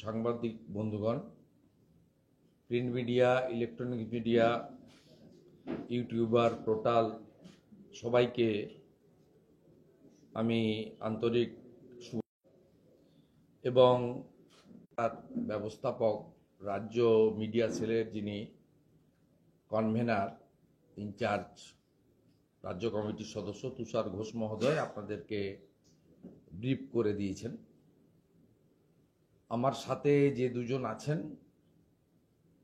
সাংবাদিক বন্ধুগণ, print media, electronic media, YouTuber, portal সবাইকে আমি আন্তরিক এবং তার ব্যবস্থাপক রাজ্য মিডিয়া সেলের যিনি কনভেনার ইনচার্জ রাজ্য কমিটির সদস্য তুষার ঘোষ মহোদয় আপনাদেরকে ব্রিফ করে দিয়েছেন। আমার সাথে যে দুজন আছেন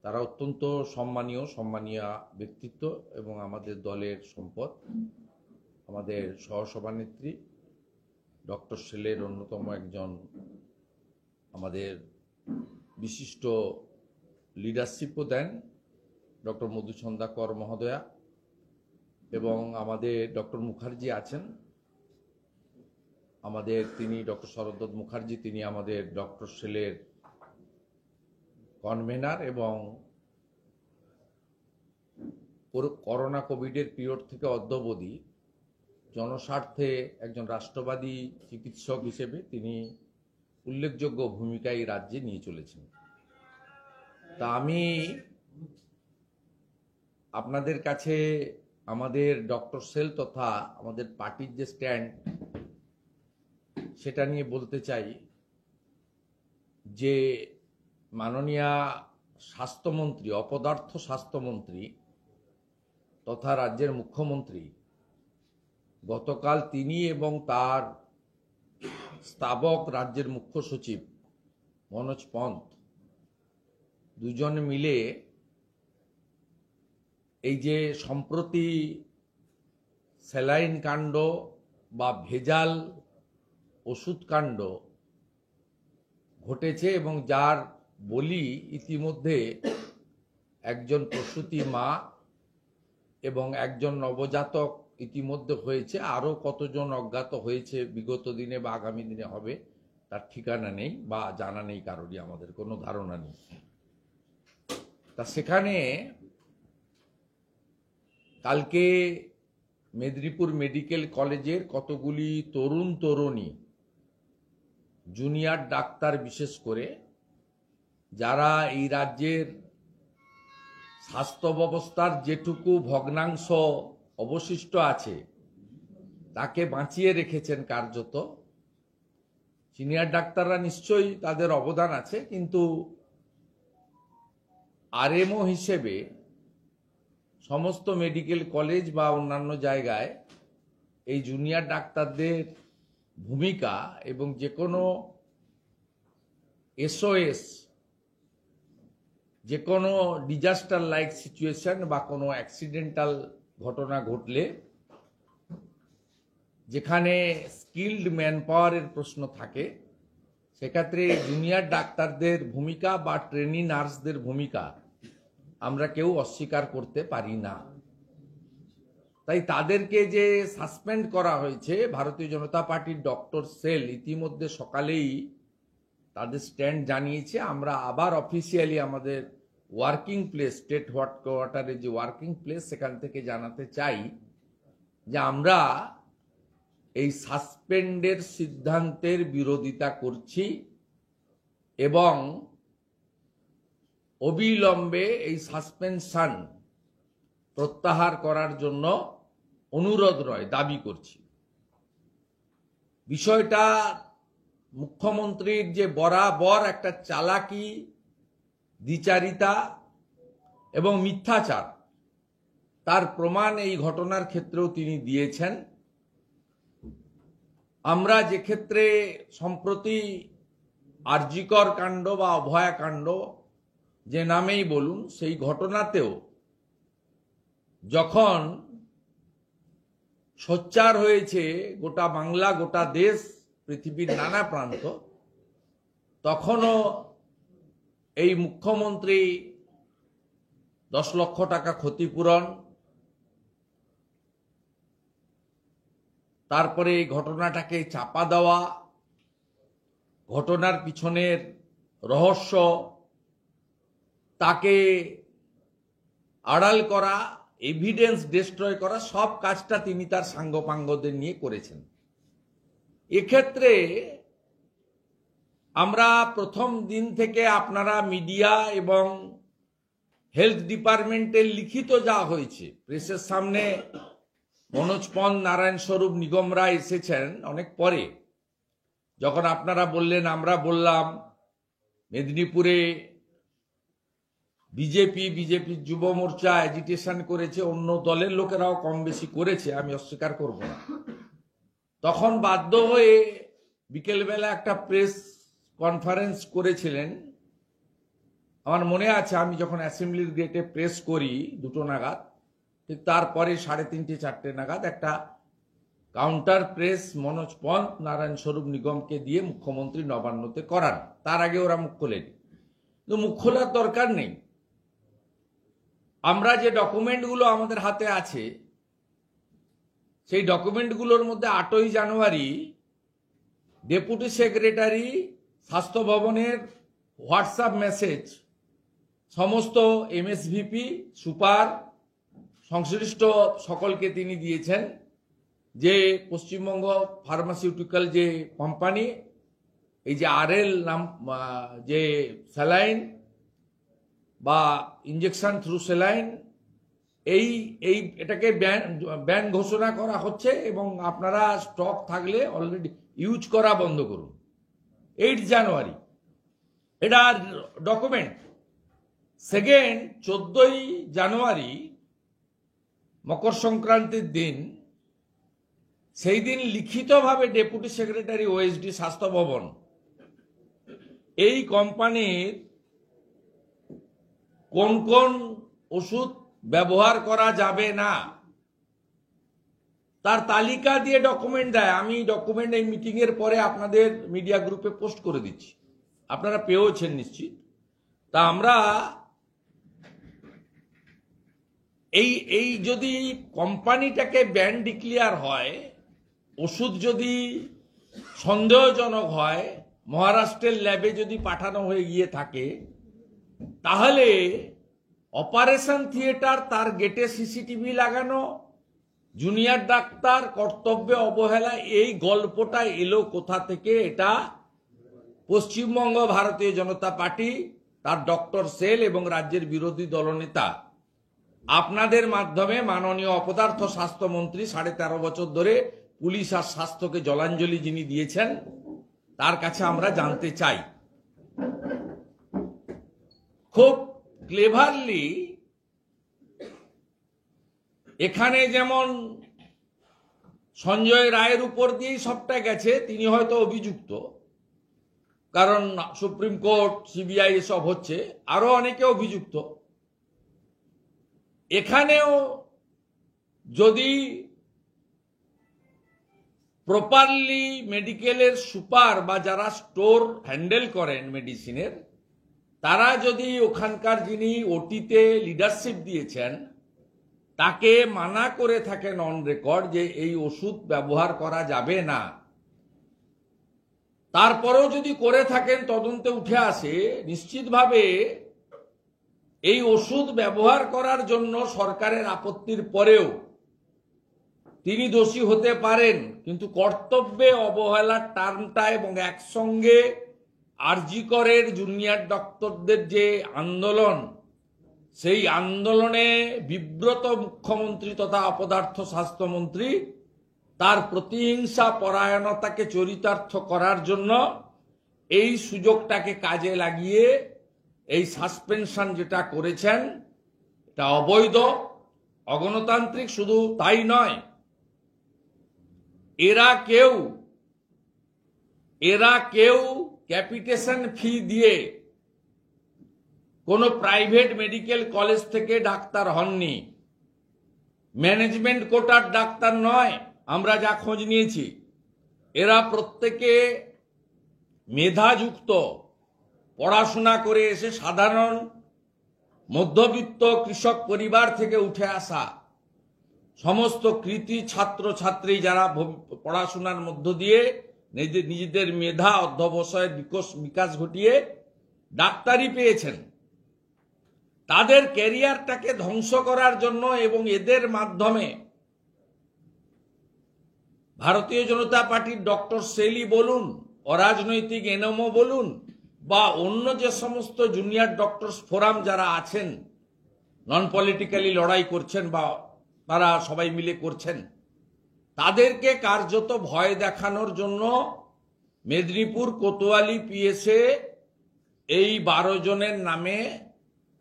তারা অত্যন্ত সম্মানীয় ব্যক্তিত্ব এবং আমাদের দলের সম্পদ। আমাদের সহসভানেত্রী ডক্টর সেলের অন্যতম একজন আমাদের বিশিষ্ট লিডারশিপও দেন ডক্টর মধুসন্ধ্যা কর মহোদয়া, এবং আমাদের ডক্টর মুখার্জি আছেন, তিনি ডক্টর শরদ্দত্ত মুখার্জি, তিনি আমাদের ডক্টর সেলের কনভেনার এবং করোনা কোভিডের পিরিয়ড থেকে অদ্যাবধি জনস্বার্থে একজন রাষ্ট্রবাদী চিকিৎসক হিসেবে তিনি উল্লেখযোগ্য ভূমিকা এই রাজ্যে নিয়ে চলেছেন। তা আমি আপনাদের কাছে আমাদের ডক্টর সেল তথা আমাদের পার্টির যে স্ট্যান্ড সেটা নিয়ে বলতে চাই যে মাননীয় স্বাস্থ্যমন্ত্রী, অপদার্থ স্বাস্থ্যমন্ত্রী তথা রাজ্যের মুখ্যমন্ত্রী গতকাল তিনি এবং তার স্তাবক রাজ্যের মুখ্য সচিব মনোজ পন্থ দুজন মিলে এই যে সম্প্রতি স্যালাইন কাণ্ড বা ভেজাল ওষুধ কাণ্ড ঘটেছে এবং যার বলি ইতিমধ্যে একজন প্রসূতি মা এবং একজন নবজাতক ইতিমধ্যে হয়েছে, আরও কতজন অজ্ঞাত হয়েছে বিগত দিনে বা আগামী দিনে হবে তার ঠিকানা নেই বা জানা নেই, কারোরই আমাদের কোনো ধারণা নেই। তা সেখানে কালকে মেদিনীপুর মেডিকেল কলেজের কতগুলি তরুণী জুনিয়র ডাক্তার বিশেষ করে যারা এই রাজ্যের স্বাস্থ্য ব্যবস্থার যেটুকু ভগ্নাংশ অবশিষ্ট আছে তাকে বাঁচিয়ে রেখেছেন কার্যত। সিনিয়র ডাক্তাররা নিশ্চয়ই তাদের অবদান আছে, কিন্তু আরএমও হিসেবে সমস্ত মেডিকেল কলেজ বা অন্যান্য জায়গায় এই জুনিয়র ডাক্তারদের ভূমিকা এবং যে কোনো এসওএস, যে কোনো ডিজাস্টার লাইক সিচুয়েশন বা কোনো অ্যাক্সিডেন্টাল ঘটনা ঘটলে যেখানে স্কিল্ড ম্যান পাওয়ারের প্রশ্ন থাকে সেক্ষেত্রে জুনিয়র ডাক্তারদের ভূমিকা বা ট্রেনি নার্সদের ভূমিকা আমরা কেউ অস্বীকার করতে পারি না। তাই তাদেরকে যে সাসপেন্ড করা হয়েছে, ভারতীয় জনতা পার্টির ডক্টর সেল ইতিমধ্যে সকালেই তাদের স্ট্যান্ড জানিয়েছে। আমরা আবার অফিসিয়ালি আমাদের ওয়ার্কিং প্লেস, স্টেট হেডকোয়ার্টারে যে ওয়ার্কিং প্লেস, সেখান থেকে জানাতে চাই যে আমরা এই সাসপেন্ডের সিদ্ধান্তের বিরোধিতা করছি এবং অবিলম্বে এই সাসপেনশন প্রত্যাহার করার জন্য অনুরোধ নয়, দাবি করছি। বিষয়টা মুখ্যমন্ত্রীর যে বরাবর একটা চালাকি, দ্বিচারিতা এবং মিথ্যাচার, তার প্রমাণ এই ঘটনার ক্ষেত্রেও তিনি দিয়েছেন। আমরা যে ক্ষেত্রে সম্প্রতি আরজিকর কাণ্ড বা অভয়াকাণ্ড যে নামেই বলুন, সেই ঘটনাতেও যখন সোচ্চার হয়েছে গোটা বাংলা, গোটা দেশ, পৃথিবীর নানা প্রান্ত, তখনও এই মুখ্যমন্ত্রী 10 লক্ষ টাকা ক্ষতিপূরণ, তারপরে এই ঘটনাটাকে চাপা দেওয়া, ঘটনার পিছনের রহস্য তাকে আড়াল করা, এভিডেন্স ডিস্ট্রয় করা, সব কাজটা তিনি তার সাঙ্গপাঙ্গদের নিয়ে করেছেন। এক্ষেত্রে আমরা প্রথম দিন থেকে আপনারা মিডিয়া এবং হেলথ ডিপার্টমেন্টের লিখিত যা হয়েছে, প্রেসের সামনে মনোজ পন্ত, নারায়ণ স্বরূপ, নিগমরা এসেছেন অনেক পরে, যখন আপনারা বললেন, আমরা বললাম, মেদিনীপুরে বিজেপির যুব মোর্চা অ্যাজিটেশন করেছে, অন্য দলের লোকেরাও কম বেশি করেছে, আমি অস্বীকার করব না। তখন বাধ্য হয়ে বিকেলবেলা একটা প্রেস কনফারেন্স করেছিলেন। আমার মনে আছে, আমি যখন অ্যাসেম্বলির গেটে প্রেস করি 2টো নাগাদ, ঠিক তারপরে 3:30 4টে নাগাদ একটা কাউন্টার প্রেস মনোজ পন্ত, নারায়ণ স্বরূপ, নিগমকে দিয়ে মুখ্যমন্ত্রী নবান্নতে করান। তার আগে ওরা মুখ খোলেনি, কিন্তু মুখ খোলার দরকার নেই। আমরা যে ডকুমেন্টগুলো আমাদের হাতে আছে, সেই ডকুমেন্টগুলোর মধ্যে 8ই জানুয়ারি ডেপুটি সেক্রেটারি স্বাস্থ্য ভবনের হোয়াটসঅ্যাপ মেসেজ সমস্ত এমএসভিপি, সুপার, সংশ্লিষ্ট সকলকে তিনি দিয়েছেন যে পশ্চিমবঙ্গ ফার্মাসিউটিক্যাল যে কোম্পানি, এই যে আরএল নাম যে স্যালাইন বা ইঞ্জেকশন থ্রু স্যালাইন, এটাকে ব্যান ঘোষণা করা হচ্ছে এবং আপনারা স্টক থাকলে অলরেডি ইউজ করা বন্ধ করুন। 8 জানুয়ারি এটা ডকুমেন্ট। সেকেন্ড, 14ই জানুয়ারি মকর সংক্রান্তির দিন, সেই দিন লিখিতভাবে ডেপুটি সেক্রেটারি ওএসডি স্বাস্থ্য ভবন এই কোম্পানির কোন কোন ওষুধ ব্যবহার করা যাবে না তার তালিকা দিয়ে ডকুমেন্ট দেয়। আমি ডকুমেন্ট এই মিটিং এর পরে আপনাদের মিডিয়া গ্রুপে পোস্ট করে দিচ্ছি, আপনারা পেয়েছেন নিশ্চিত। তা আমরা এই যদি কোম্পানিটাকে ব্যান ডিক্লেয়ার হয়, ওষুধ যদি সন্দেহজনক হয়, মহারাষ্ট্রের ল্যাবে যদি পাঠানো হয়ে গিয়ে থাকে, তাহলে অপারেশন থিয়েটার তার গেটে সিসিটিভি লাগানো, জুনিয়র ডাক্তার কর্তব্যে অবহেলা, এই গল্পটা এলো কোথা থেকে? এটা পশ্চিমবঙ্গ ভারতীয় জনতা পার্টি, তার ডক্টর সেল এবং রাজ্যের বিরোধী দলনেতা আপনাদের মাধ্যমে মাননীয় অপদার্থ স্বাস্থ্যমন্ত্রী 13.5 বছর ধরে পুলিশ আর স্বাস্থ্যকে জলাঞ্জলি যিনি দিয়েছেন, তার কাছে আমরা জানতে চাই। খুব ক্লেভারলি এখানে যেমন সঞ্জয় রায়ের উপর দিয়েই সবটা গেছে, তিনি হয়তো অভিযুক্ত, কারণ সুপ্রিম কোর্ট, সিবিআই এসব হচ্ছে, আরো অনেকে অভিযুক্ত। এখানেও যদি প্রপারলি মেডিকেলের সুপার বা যারা স্টোর হ্যান্ডেল করেন মেডিসিনের, তারা যদি ওখানকার যিনি ওটিতে লিডারশিপ দিয়েছেন তাকে মানা করে থাকেন অন রেকর্ড যে এই ওষুধ ব্যবহার করা যাবে না, তারপরেও যদি করে থাকেন, তদন্তে উঠে আসে নিশ্চিতভাবে এই ওষুধ ব্যবহার করার জন্য সরকারের আপত্তির পরেও তিনি দোষী হতে পারেন। কিন্তু কর্তব্যে অবহেলার টার্মটা এবং একসঙ্গে আরজি করের জুনিয়র ডক্টরদের যে আন্দোলন, সেই আন্দোলনে বিব্রত মুখ্যমন্ত্রী তথা অপদার্থ স্বাস্থ্যমন্ত্রী তার প্রতিহিংসা পরায়ণতাকে চরিতার্থ করার জন্য এই সুযোগটাকে কাজে লাগিয়ে এই সাসপেনশন যেটা করেছেন, এটা অবৈধ, অগণতান্ত্রিক। শুধু তাই নয়, এরা কেউ ক্যাপিটেশন ফি দিয়ে কোনো প্রাইভেট মেডিকেল কলেজ থেকে ডাক্তার হননি, ম্যানেজমেন্ট কোটার ডাক্তার নয়। আমরা যা খোঁজ নিয়েছি, এরা প্রত্যেকে মেধাযুক্ত, পড়াশোনা করে এসে সাধারণ মধ্যবিত্ত কৃষক পরিবার থেকে উঠে আসা সমস্ত কৃতি ছাত্র ছাত্রী, যারা পড়াশোনার মধ্য দিয়ে নিজেদের মেধা অধ্যবসায়ের বিকাশ ঘটিয়ে ডাক্তারি পেয়েছেন, তাদের ক্যারিয়ারটাকে ধ্বংস করার জন্য এবং এদের মাধ্যমে ভারতীয় জনতা পার্টির ডক্টর সেলি বলুন, অরাজনৈতিক এনএমও বলুন বা অন্য যে সমস্ত জুনিয়র ডক্টরস ফোরাম যারা আছেন, নন পলিটিক্যালি লড়াই করছেন বা তারা সবাই মিলে করছেন, তাদেরকে কার্যত ভয় দেখানোর জন্য মেদিনীপুর কোতোয়ালি পিএসএ এই 12 জনের নামে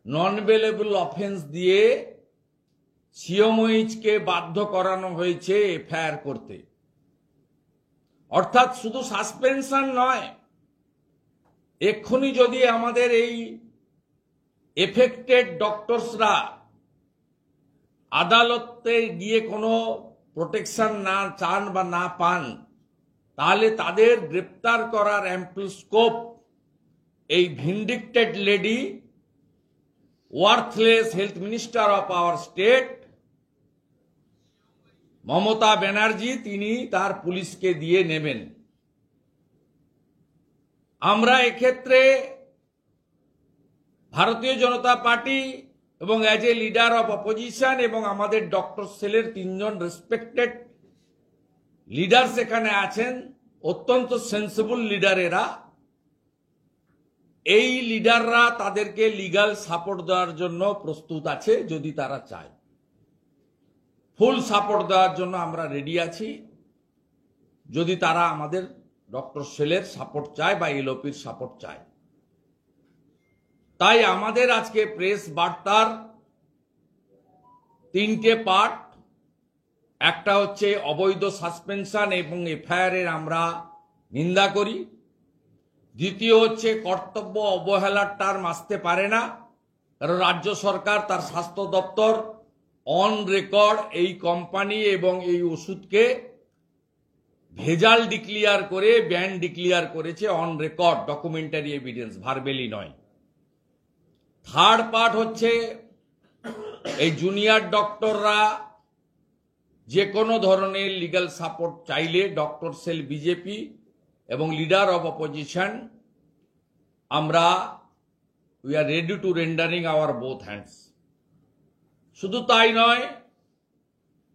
নন বেলেবল অফেন্স দিয়ে সিওমইচকে বাধ্য করানো হয়েছে এফআইআর করতে। অর্থাৎ শুধু সাসপেনশন নয়, এক্ষুনি যদি আমাদের এই এফেক্টেড ডক্টরসরা আদালতে গিয়ে কোনো প্রোটেকশন না চান বা না পান, তাহলে তাদের গ্রেপ্তার করার অ্যাম্পল স্কোপ এই vindictive lady, worthless health minister of our state Mamata Banerjee, তিনি তার পুলিশকে দিয়ে নেবেন। আমরা এক্ষেত্রে ভারতীয় জনতা পার্টি এবং as a leader of opposition এবং আমাদের ডক্টর সেলের 3 জন রেসপেক্টেড লিডার সেখানে আছেন, অত্যন্ত সেন্সিবল লিডারেরা। এই লিডাররা তাদেরকে লিগ্যাল সাপোর্ট দেওয়ার জন্য প্রস্তুত আছে যদি তারা চায়। ফুল সাপোর্ট দেওয়ার জন্য আমরা রেডি আছি যদি তারা আমাদের ডক্টর সেলের সাপোর্ট চায় বা এলওপির সাপোর্ট চায়। তাই আমাদের আজকে প্রেস বার্তার 3টে পার্ট। একটা হচ্ছে অবৈধ সাসপেনশন এবং এফআইআর এর আমরা নিন্দা করি। দ্বিতীয় হচ্ছে কর্তব্য অবহেলার টার্ম আসতে পারে না, কারণ রাজ্য সরকার তার স্বাস্থ্য দপ্তর অন রেকর্ড এই কোম্পানি এবং এই ওষুধকে ভেজাল ডিক্লিয়ার করে ব্যান ডিক্লিয়ার করেছে, অন রেকর্ড ডকুমেন্টারি এভিডেন্স, ভার্বেলি নয়। থার্ড পার্ট হচ্ছে এই জুনিয়র ডক্টররা যে কোনো ধরনের লিগ্যাল সাপোর্ট চাইলে ডক্টর সেল, বিজেপি এবং লিডার অব অপোজিশন, আমরা we are ready to rendering our both hands. শুধু তাই নয়,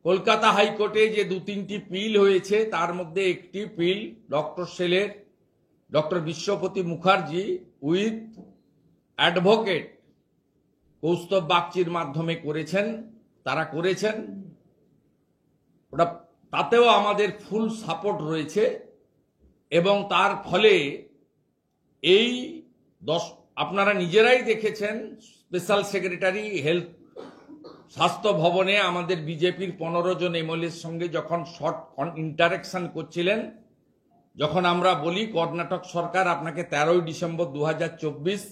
কলকাতা হাইকোর্টে যে 2-3টি পিল হয়েছে তার মধ্যে একটি পিল ডক্টর সেলের doctor Biswapati Mukherjee with advocate Kaustav বাগচির মাধ্যমে করেছেন, তারা করেছেন। ওটা তাতেও আমাদের ফুল সাপোর্ট রয়েছে এবং তার ফলে এই আপনারা নিজেরাই দেখেছেন, স্পেশাল সেক্রেটারি হেলথ স্বাস্থ্য ভবনে আমাদের বিজেপির 15 জন এমএলএর সঙ্গে যখন শর্ট ইন্টারাকশন করছিলেন, যখন আমরা বলি কর্ণাটক সরকার আপনাকে 13ই ডিসেম্বর 2024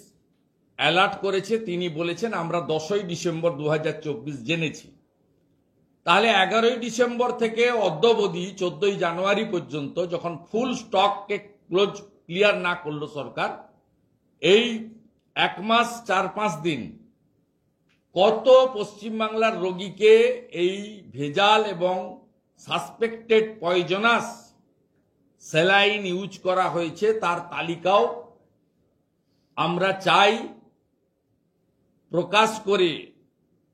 অ্যালার্ট করেছে, তিনি বলেছেন আমরা 10ই ডিসেম্বর 2024 জেনেছি। তাহলে 11ই ডিসেম্বর থেকে অদ্যাবধি 14ই জানুয়ারি পর্যন্ত যখন ফুল স্টককে ক্লিয়ার না করলো সরকার, এই 1 মাস 4-5 দিন কত পশ্চিমবাংলার রোগীকে এই ভেজাল এবং সাসপেক্টেড পয়জনাস স্যালাইন ইউজ করা হয়েছে তার তালিকাও আমরা চাই প্রকাশ করে,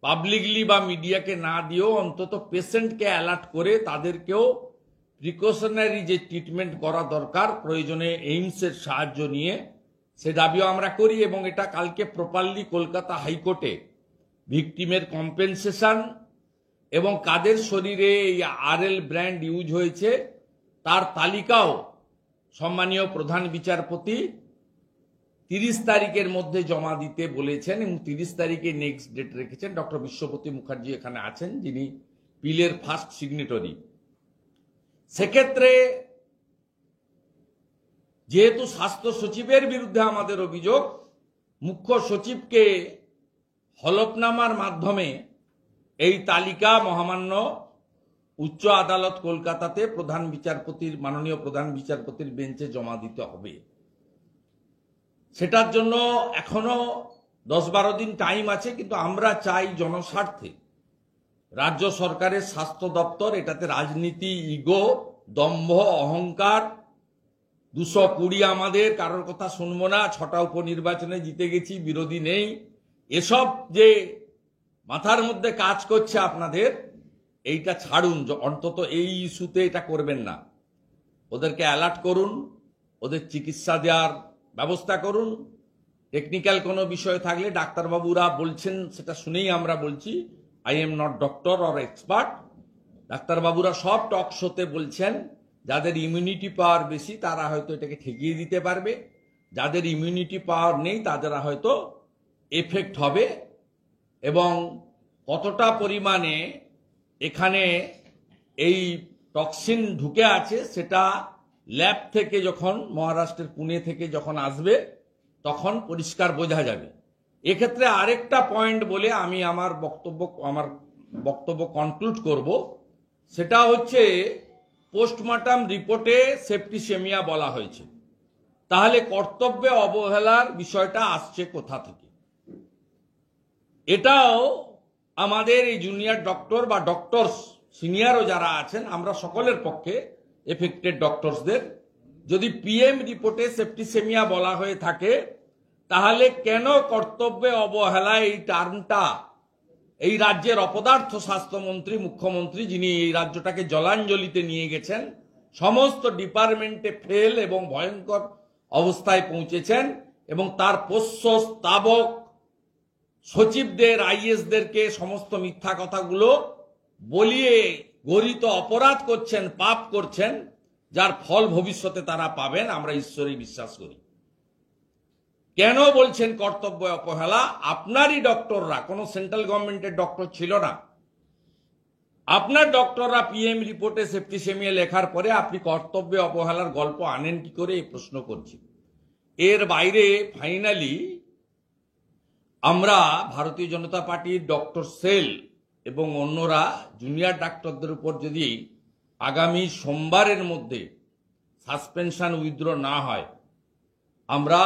পাবলিকলি বা মিডিয়াকে না দিয়েও অন্তত পেশেন্টকে অ্যালার্ট করে তাদেরকেও প্রিকশনারি যে ট্রিটমেন্ট করা দরকার, প্রয়োজনে এইমসের সাহায্য নিয়ে, সে দাবিও আমরা করি। এবং এটা কালকে প্রপারলি কলকাতা হাইকোর্টে ভিকটিমের কম্পেনসেশন এবং কাদের শরীরে এই আরএল ব্র্যান্ড ইউজ হয়েছে তার তালিকাও সম্মানীয় প্রধান বিচারপতি 30 তারিখের মধ্যে জমা দিতে বলেছেন এবং 30 তারিখে নেক্সট ডেট রেখেছেন। ডক্টর বিশ্বপতি মুখার্জি এখানে আছেন, যিনি পিলের ফার্স্ট সিগনেটরি। সেক্ষেত্রে যেহেতু স্বাস্থ্য সচিবের বিরুদ্ধে আমাদের অভিযোগ, মুখ্য সচিবকে হলফনামার মাধ্যমে এই তালিকা মহামান্য উচ্চ আদালত কলকাতাতে প্রধান বিচারপতির, মাননীয় প্রধান বিচারপতির বেঞ্চে জমা দিতে হবে। সেটার জন্য এখনো 10-12 দিন টাইম আছে, কিন্তু আমরা চাই জনস্বার্থে রাজ্য সরকারের স্বাস্থ্য দপ্তর এটাতে রাজনীতি, ইগো, দম্ভ, অহংকার, 220 আমাদের, কারোর কথা শুনবো না, 6টা উপনির্বাচনে জিতে গেছি, বিরোধী নেই, এসব যে মাথার মধ্যে কাজ করছে আপনাদের, এইটা ছাড়ুন। অন্তত এই ইস্যুতে এটা করবেন না, ওদেরকে অ্যালার্ট করুন ওদের চিকিৎসা দেওয়ার ব্যবস্থা করুন। টেকনিক্যাল কোনো বিষয় থাকলে ডাক্তারবাবুরা বলছেন, সেটা শুনেই আমরা বলছি, I am not doctor or expert. ডাক্তারবাবুরা সব টক শোতে বলছেন যাদের ইমিউনিটি পাওয়ার বেশি তারা হয়তো এটাকে ঠেকিয়ে দিতে পারবে, যাদের ইমিউনিটি পাওয়ার নেই তাদের হয়তো এফেক্ট হবে। এবং কতটা পরিমাণে এখানে এই টক্সিন ঢুকে আছে সেটা ল্যাব থেকে যখন মহারাষ্ট্রের পুনে থেকে যখন আসবে তখন পরিষ্কার বোঝা যাবে। এক্ষেত্রে আরেকটা পয়েন্ট বলে আমি আমার বক্তব্য কনক্লুড করব, সেটা হচ্ছে পোস্টমর্টম রিপোর্টে সেপ্টিসেমিয়া বলা হয়েছে, তাহলে কর্তব্যে অবহেলার বিষয়টা আসছে কোথা থেকে? এটাও আমাদের এই জুনিয়র ডক্টর বা ডক্টরস সিনিয়রও যারা আছেন, আমরা সকলের পক্ষে এফেক্টেড ডক্টরসদের, যদি পিএম রিপোর্টে সেপ্টিসেমিয়া বলা হয়ে থাকে তাহলে কেন কর্তব্যে অবহেলা এই টার্মটা এই রাজ্যের অপদার্থ স্বাস্থ্যমন্ত্রী, মুখ্যমন্ত্রী, যিনি এই রাজ্যটাকে জলাঞ্জলিতে নিয়ে গেছেন, সমস্ত ডিপার্টমেন্টে ফেল এবং ভয়ঙ্কর অবস্থায় পৌঁছেছেন, এবং তার পোষ্য স্তাবক সচিবদের, আইএসদেরকে সমস্ত মিথ্যা কথাগুলো বলিয়ে গরিত অপরাধ করছেন, পাপ করছেন, যার ফল ভবিষ্যতে তারা পাবেন, আমরা ঈশ্বরে বিশ্বাস করি। কেন বলছেন কর্তব্য অবহেলা? আপনারই ডক্টররা, কোনো সেন্ট্রাল গভর্নমেন্টের ডক্টর ছিল না, আপনার ডক্টররা পিএম রিপোর্টে সেপ্টিসেমিয়া লেখার পরে আপনি কর্তব্যে অবহেলার গল্প আনেন কি করে, এই প্রশ্ন করছি। এর বাইরে ফাইনালি আমরা ভারতীয় জনতা পার্টির ডক্টর সেল এবং অন্যরা জুনিয়র ডাক্তারদের উপর যদি আগামী সোমবারের মধ্যে সাসপেনশন উইথড্র না হয়, আমরা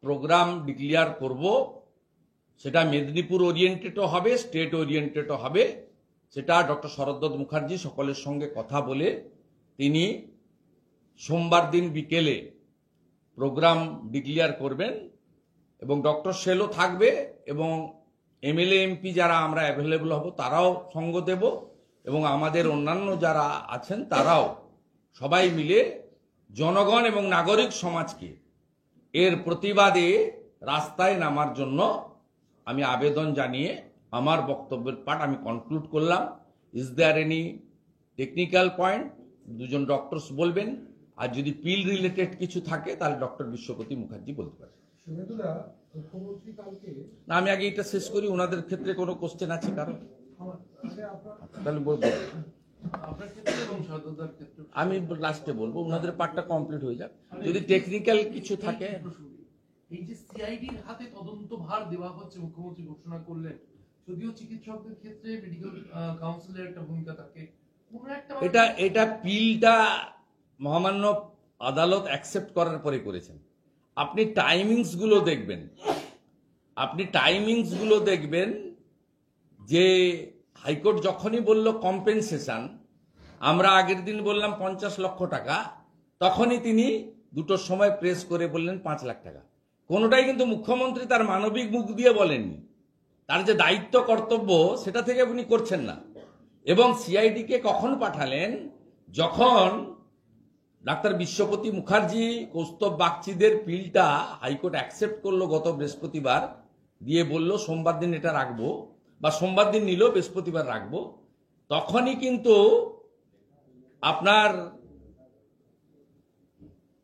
প্রোগ্রাম ডিক্লেয়ার করব। সেটা মেদিনীপুর ওরিয়েন্টেডও হবে, স্টেট ওরিয়েন্টেডও হবে। সেটা ডক্টর শরদ্দত্ত মুখার্জি সকলের সঙ্গে কথা বলে তিনি সোমবার দিন বিকেলে প্রোগ্রাম ডিক্লেয়ার করবেন, এবং ডক্টর সেলও থাকবে, এবং এমএলএ এমপি যারা আমরা অ্যাভেলেবল হব তারাও সঙ্গ দেব, এবং আমাদের অন্যান্য যারা আছেন তারাও, সবাই মিলে জনগণ এবং নাগরিক সমাজকে এর প্রতিবাদে রাস্তায় নামার জন্য আমি আবেদন জানিয়ে আমার বক্তব্যের পার্ট আমি কনক্লুড করলাম। Is there any technical point? দুজন ডক্টরস বলবেন, আর যদি পিল রিলেটেড কিছু থাকে তাহলে ডক্টর বিশ্বপতি মুখার্জি বলতে পারেন। না, আমি আগে এটা শেষ করি, ওনাদের ক্ষেত্রে কোনো কোশ্চেন আছে কারণ? তাহলে বলবো, আমি লাস্টে বলবো, ওনাদের পার্টটা কমপ্লিট হয়ে যাক, যদি টেকনিক্যাল কিছু থাকে। এই যে সিআইডির হাতে তদন্ত ভার দেওয়া হচ্ছে, মুখ্যমন্ত্রী ঘোষণা করলেন, যদিও চিকিৎসকদের ক্ষেত্রে মেডিকেল কাউন্সিলের একটা ভূমিকা থাকে, এটা পিলটা মহামান্য আদালত অ্যাকসেপ্ট করার পরে করেছেন। আপনি টাইমিংস গুলো দেখবেন, যে হাইকোর্ট যখনই বলল কম্পেনসেশন, আমরা আগের দিন বললাম 50 লক্ষ টাকা, তখনই তিনি দুটোর সময় প্রেস করে বললেন 5 লাখ টাকা। কোনোটাই কিন্তু মুখ্যমন্ত্রী তার মানবিক মুখ দিয়ে বলেননি, তার যে দায়িত্ব কর্তব্য সেটা থেকে উনি করছেন না। এবং সিআইডিকে কখন পাঠালেন? যখন ডাক্তার বিশ্বপতি মুখার্জি, কৌস্তব বাগচিদের পিলটা হাইকোর্ট অ্যাকসেপ্ট করলো গত বৃহস্পতিবার, দিয়ে বলল সোমবার দিন এটা রাখবো, বা সোমবার দিন নিল বৃহস্পতিবার রাখবো, তখনই কিন্তু আপনার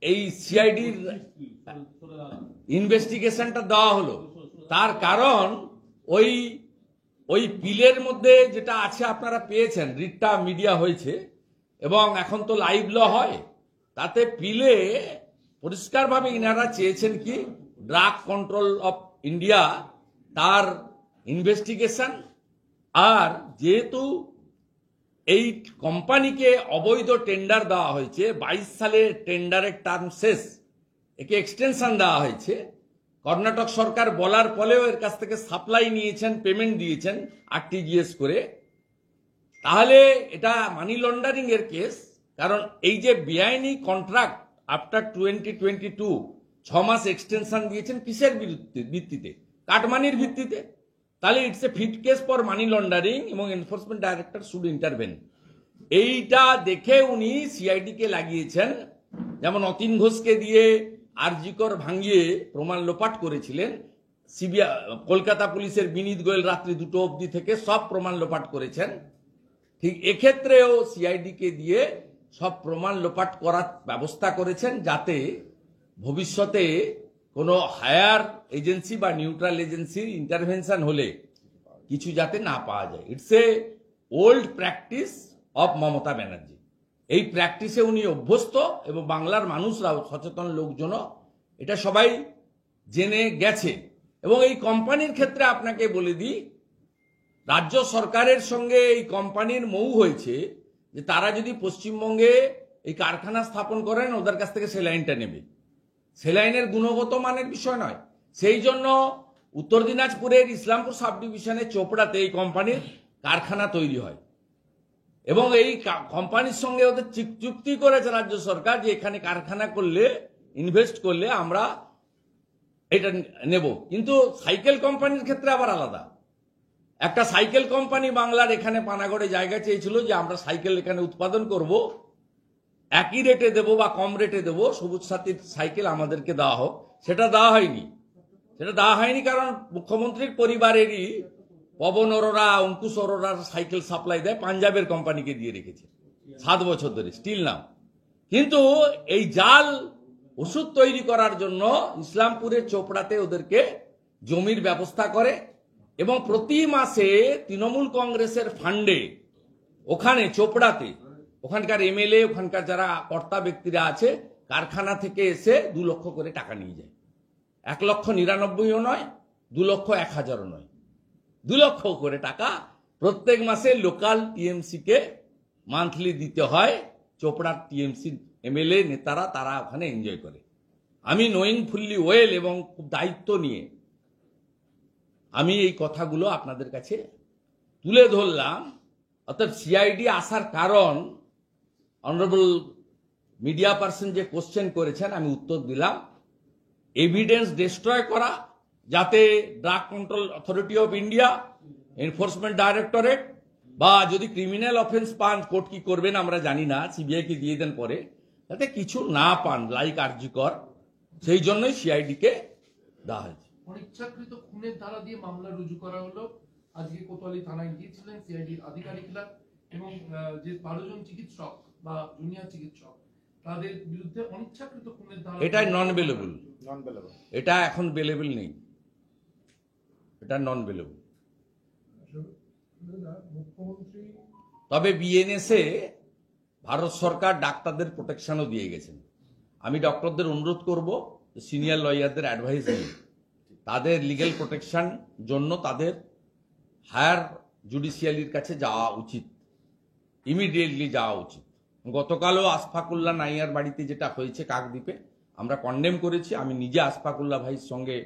এই সিআইডির ইনভেস্টিগেশনটা দেওয়া হলো। তার কারণ ওই পিলের মধ্যে যেটা আছে আপনারা পেয়েছেন, রিটটা মিডিয়া হয়েছে এবং এখন তো লাইভ ল হয়, তাতে পিলে পরিষ্কারভাবে ইনারা চেয়েছেন কি, ড্রাগ কন্ট্রোল অফ ইন্ডিয়া তার ইনভেস্টিগেশন। আর যেহেতু এই কোম্পানিকে অবৈধ টেন্ডার দেওয়া হয়েছে, 22 সালে টেন্ডারের টার্ম শেষ, একে এক্সটেনশন দেওয়া হয়েছে, কর্ণাটক সরকার বলার ফলেও এর কাছ থেকে সাপ্লাই নিয়েছেন, পেমেন্ট দিয়েছেন আরটিজিএস করে, তাহলে এটা মানি লন্ডারিং এর কেস। কারণ এই যে বেআইনি কন্ট্রাক্ট আফটার 2022 6 মাস এক্সটেনশন দিয়েছেন, কিসের ভিত্তিতে? কাটমানির ভিত্তিতে। তাহলে it's a fit case for money laundering, এবং এনফোর্সমেন্ট ডাইরেক্টর শুড ইন্টারভেন। এইটা দেখে উনি সিআইডি কে লাগিয়েছেন যেমন অতীন ঘোষকে দিয়ে আরজিকর ভাঙিয়ে প্রমাণ লোপাট করেছিলেন, সিবিআই কলকাতা পুলিশের বিনীত গোয়েল রাত্রি 2টো অবধি থেকে সব প্রমাণ লোপাট করেছেন। ঠিক এক্ষেত্রেও সিআইডিকে দিয়ে সব প্রমাণ লোপাট করার ব্যবস্থা করেছেন, যাতে ভবিষ্যতে কোনো হায়ার এজেন্সি বা নিউট্রাল এজেন্সির ইন্টারভেনশন হলে কিছু যাতে না পাওয়া যায়। It's a old practice of Mamata Banerjee. এই প্র্যাকটিসে উনি অভ্যস্ত এবং বাংলার মানুষরাও, সচেতন লোকজনও এটা সবাই জেনে গেছে। এবং এই কোম্পানির ক্ষেত্রে আপনাকে বলে দিই, রাজ্য সরকারের সঙ্গে এই কোম্পানির মৌ হয়েছে যে তারা যদি পশ্চিমবঙ্গে এই কারখানা স্থাপন করেন, ওদের কাছ থেকে সেলাইনটা নেবে। সেলাইনের গুণগত মানের বিষয় নয়। সেই জন্য উত্তর দিনাজপুরের ইসলামপুর সাব ডিভিশনের চোপড়াতে এই কোম্পানির কারখানা তৈরি হয় এবং এই কোম্পানির সঙ্গে ওদের চুক্তি করেছে রাজ্য সরকার যে এখানে কারখানা করলে, ইনভেস্ট করলে আমরা এটা নেব। কিন্তু সাইকেল কোম্পানির ক্ষেত্রে আবার আলাদা। একটা সাইকেল কোম্পানি বাংলার এখানে পানাগড়ে জায়গা চেয়েছিল যে আমরা সাইকেল এখানে উৎপাদন করব, একই রেটে দেবো বা কম রেটে দেবো, সবুজ সাথীর সাইকেল আমাদেরকে দেওয়া হোক। সেটা দেওয়া হয়নি কারণ মুখ্যমন্ত্রীর পরিবারেরই পবন অরোরা, অঙ্কুশ অরোরার সাইকেল সাপ্লাই দেয়, পাঞ্জাবের কোম্পানিকে দিয়ে রেখেছে 7 বছর ধরে, স্টিল নাও। কিন্তু এই জাল ওষুধ তৈরি করার জন্য ইসলামপুরের চোপড়াতে ওদেরকে জমির ব্যবস্থা করে এবং প্রতি মাসে তৃণমূল কংগ্রেসের ফান্ডে ওখানে চোপড়াতে ওখানকার এমএলএ, ওখানকার যারা কর্তা ব্যক্তিরা আছে, কারখানা থেকে এসে 2 লক্ষ করে টাকা নিয়ে যায়। 1,99,000ও নয়, 2,01,000ও নয়, 2 লক্ষ করে টাকা প্রত্যেক মাসে লোকাল টিএমসি কে মান্থলি দিতে হয়। চোপড়ার টিএমসি এমএলএ নেতারা তারা ওখানে এনজয় করে। আমি নোয়িং ফুললি ওয়েল এবং খুব দায়িত্ব নিয়ে আমি এই কথাগুলো আপনাদের কাছে তুলে ধরলাম। অর্থাৎ সিআইডি আসার কারণ, অনারেবল মিডিয়া পার্সন যে কোশ্চেন করেছেন আমি উত্তর দিলাম, এভিডেন্স ডিস্ট্রয় করা, যাতে drug control authority of India, enforcement directorate বা যদি ক্রিমিনাল অফেন্স পান, কোর্ট কি করবেন আমরা জানি না, সিবিআই কে দিয়ে দেন পরে, যাতে কিছু না পান লাইক আরজিকর, সেই জন্যই সিআইডি কে দেওয়া হয়েছে। অনিচ্ছাকৃত খুনের ধারা দিয়ে মামলা রুজু করা হলো। আজকে কোতোয়ালি থানায় গিয়েছিলেন সিআইডির আধিকারিকরা এবং যে 12 জন চিকিৎসক বা জুনিয়র চিকিৎসক তাদের বিরুদ্ধে অনিচ্ছাকৃত খুনের ধারা। এটাই নন বেলেবল, এটা এখন বেলেবল নেই, এটা নন বেলেবল। তবে বিএনএসে ভারত সরকার ডাক্তারদের প্রোটেকশনও দিয়ে গেছেন। আমি ডক্টরদের অনুরোধ করব সিনিয়র লয়ারদের অ্যাডভাইস নিয়ে তাদের লিগ্যাল প্রোটেকশন জন্য তাদের হায়ার জুডিশিয়ালির কাছে যাওয়া উচিত, ইমিডিয়েটলি যাওয়া উচিত। গতকালও আশফাকুল্লাহ নাইয়ার বাড়িতে যেটা হয়েছে কাকদ্বীপে, আমরা কন্ডেম করেছি। আমি নিজে আশফাকুল্লাহ ভাইয়ের সঙ্গে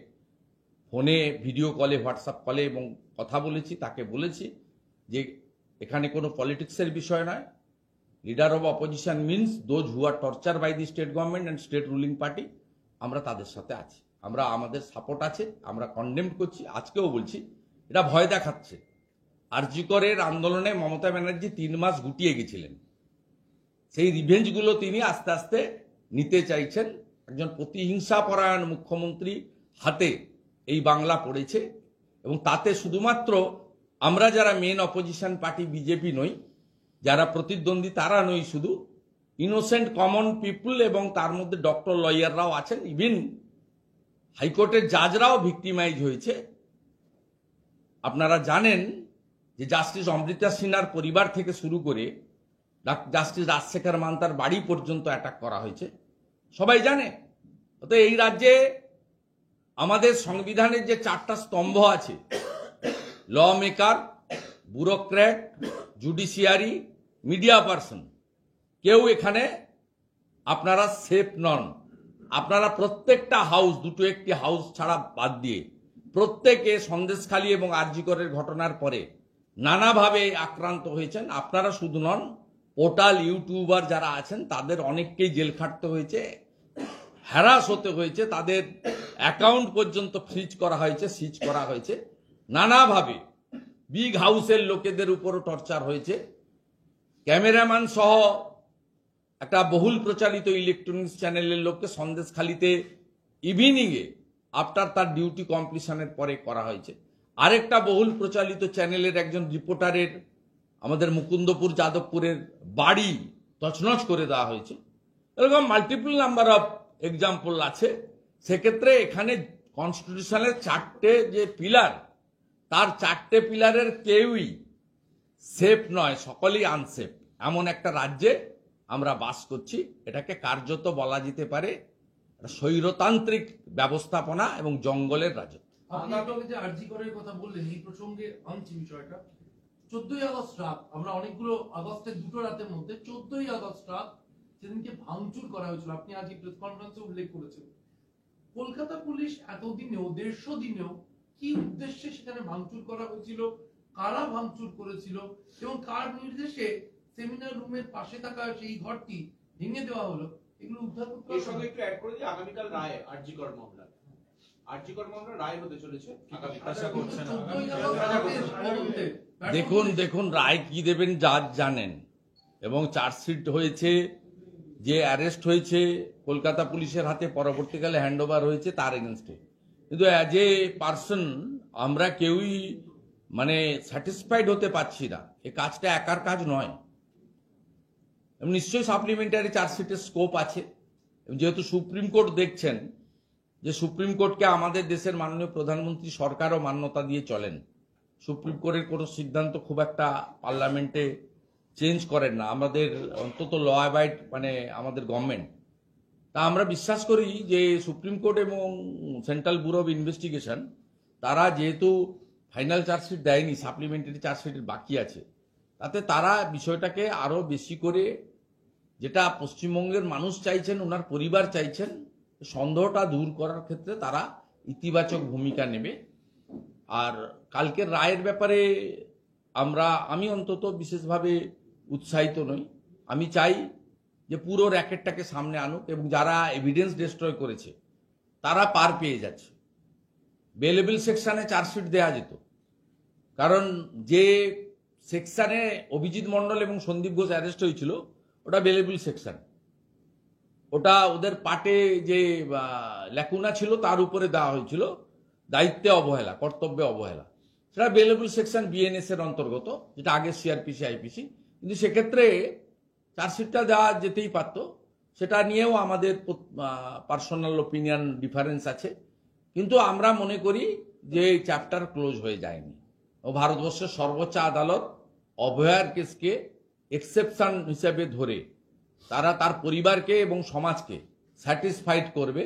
ফোনে, ভিডিও কলে, হোয়াটসঅ্যাপ কলে এবং কথা বলেছি। তাকে বলেছি যে এখানে কোনো পলিটিক্সের বিষয় নয়। Leader of opposition means those who are torture by the state government and state ruling party. আমরা তাদের সাথে আছি, আমাদের সাপোর্ট আছে, আমরা কন্ডেম করছি। আজকেও বলছি এটা ভয় দেখাচ্ছে। আরজিকরের আন্দোলনে মমতা ব্যানার্জি 3 মাস গুটিয়ে গেছিলেন, সেই রিভেঞ্জগুলো তিনি আস্তে আস্তে নিতে চাইছেন। একজন প্রতিহিংসা পরায়ণ মুখ্যমন্ত্রী হাতে এই বাংলা পড়েছে এবং তাতে শুধুমাত্র আমরা যারা মেন অপোজিশন পার্টি বিজেপি নই, যারা প্রতিদ্বন্দ্বী তারা নই, শুধু ইনোসেন্ট কমন পিপুল এবং তার মধ্যে ডক্টর লয়াররাও আছেন, ইভেন হাইকোর্টের জাজরাও ভিক্টিমাইজ হয়েছে। আপনারা জানেন যে জাস্টিস অমৃতা সিনহার পরিবার থেকে শুরু করে জাস্টিস রাজশেখর মান্তার বাড়ি পর্যন্ত অ্যাটাক করা হয়েছে, সবাই জানে। তো এই রাজ্যে আমাদের সংবিধানের যে 4টা স্তম্ভ আছে, law maker, bureaucrat, judiciary, media person, কেউ এখানে আপনারা সেফ নন। আপনারা প্রত্যেকটা হাউস, 2-1টি হাউস ছাড়া বাদ দিয়ে প্রত্যেকে সন্দেশখালী এবং আরজিকরের ঘটনার পরে নানাভাবে আক্রান্ত হয়েছেন। আপনারা শুধু নন, পোর্টাল ইউটিউবার যারা আছেন তাদের অনেককেই জেল খাটতে হয়েছে, হ্যারাস হতে হয়েছে, তাদের অ্যাকাউন্ট পর্যন্ত ফ্রিজ করা হয়েছে, সিজ করা হয়েছে নানাভাবে। বিগ হাউসের লোকেদের উপরও টর্চার হয়েছে। ক্যামেরাম্যান সহ একটা বহুল প্রচারিত ইলেকট্রনিক্স চ্যানেলের লোককে সন্দেশখালিতে ইভিনিংয়ে আফটার তার ডিউটি কমপ্লিশনের পরে করা হয়েছে। আরেকটা বহুল প্রচারিত চ্যানেলের একজন রিপোর্টারের আমাদের মুকুন্দপুর যাদবপুরের বাড়ি তছনছ করে দেওয়া হয়েছে। এরকম মাল্টিপল নাম্বার অফ এক্সাম্পল আছে। সেক্ষেত্রে এখানে কনস্টিটিউশনের 4টে যে পিলার, তার 4টে পিলারের কেউই সেফ নয়, সকলেই আনসেফ। এমন একটা রাজ্যে আমরা বাস করছি, এটাকে কার্যত বলা যেতে পারে স্বৈরতান্ত্রিক ব্যবস্থাপনা এবং জঙ্গলের রাজ্য। আপনি একটু আগে যে আরজি করার কথা বললেন, এই প্রসঙ্গে আনছি বিষয়টা। 14ই আগস্ট রাত, আমরা অনেকগুলো আগস্টের দুটো রাতের মধ্যে 14ই আগস্ট রাত যেদিনকে ভাঙচুর করা হয়েছিল, আপনি আজকে প্রেস কনফারেন্সে উল্লেখ করেছেন, কলকাতা পুলিশ এতদিনেও 150 দিনেও কি উদ্দেশ্যে সেখানে ভাঙচুর করা হয়েছিল, কারা ভাঙচুর করেছিল এবং কার নির্দেশে সেমিনার রুমের পাশে থাকা সেই ঘরটি ভেঙে দেওয়া হলো, এগুলো উদ্ধার করতে এর সঙ্গে একটু অ্যাড করে দিই, আগামীকাল রায় আরজিকর মামলা রায় হতে চলেছে দেখুন রায় কি দেবেন জাজ জানেন, এবং চার্জশিট হয়েছে, যে অ্যারেস্ট হয়েছে কলকাতা পুলিশের হাতে, পরবর্তীকালে হ্যান্ড ওভার হয়েছে তার এগেনস্টে। কিন্তু অ্যাজ এ পার্সন আমরা কেউই মানে স্যাটিসফাইড হতে পারছি না। এই কাজটা একার কাজ নয়, এবং নিশ্চয়ই সাপ্লিমেন্টারি চার্জশিটের স্কোপ আছে। যেহেতু সুপ্রিম কোর্ট দেখছেন যে সুপ্রিম কোর্টকে আমাদের দেশের মাননীয় প্রধানমন্ত্রী সরকারও মান্যতা দিয়ে চলেন, সুপ্রিম কোর্টের কোনো সিদ্ধান্ত খুব একটা পার্লামেন্টে চেঞ্জ করেন না, আমাদের অন্তত ল অ্যাবাইড মানে আমাদের গভর্নমেন্ট। তা আমরা বিশ্বাস করি যে সুপ্রিম কোর্ট এবং সেন্ট্রাল ব্যুরো অব ইনভেস্টিগেশন তারা যেহেতু ফাইনাল চার্জশিট দেয়নি, সাপ্লিমেন্টারি চার্জশিট বাকি আছে, তাতে তারা বিষয়টাকে আরও বেশি করে, যেটা পশ্চিমবঙ্গের মানুষ চাইছেন, ওনার পরিবার চাইছেন, সন্দেহটা দূর করার ক্ষেত্রে তারা ইতিবাচক ভূমিকা নেবে। আর কালকের রায়ের ব্যাপারে আমি অন্তত বিশেষভাবে উৎসাহিত নই। আমি চাই যে পুরো র্যাকেটটাকে সামনে আনুক, এবং যারা এভিডেন্স ডিস্ট্রয় করেছে তারা পার পেয়ে যাচ্ছে। বেলেবল সেকশনে চার্জশিট দেওয়া যেত, কারণ যে সেকশনে অভিজিৎ মণ্ডল এবং সন্দীপ ঘোষ অ্যারেস্ট হয়েছিল ওটা বেলেবল সেকশন, ওটা ওদের পাটে যে ল্যাকুনা ছিল তার উপরে দেওয়া হয়েছিল দায়িত্বে অবহেলা, কর্তব্যে অবহেলা। সেটা বেলেবল সেকশন বিএনএস এর অন্তর্গত, যেটা আগে সিআরপিসি আইপিসি। কিন্তু সেক্ষেত্রে চার্জশিটটা দেওয়া যেতেই পারত। সেটা নিয়েও আমাদের পার্সোনাল ওপিনিয়ন ডিফারেন্স আছে, কিন্তু আমরা মনে করি যে এই চ্যাপ্টার ক্লোজ হয়ে যায়নি। ও ভারতবর্ষের সর্বোচ্চ আদালত অভয়ার কেসকে এক্সেপশন হিসেবে ধরে তারা তার পরিবারকে এবং সমাজকে স্যাটিসফাইড করবে।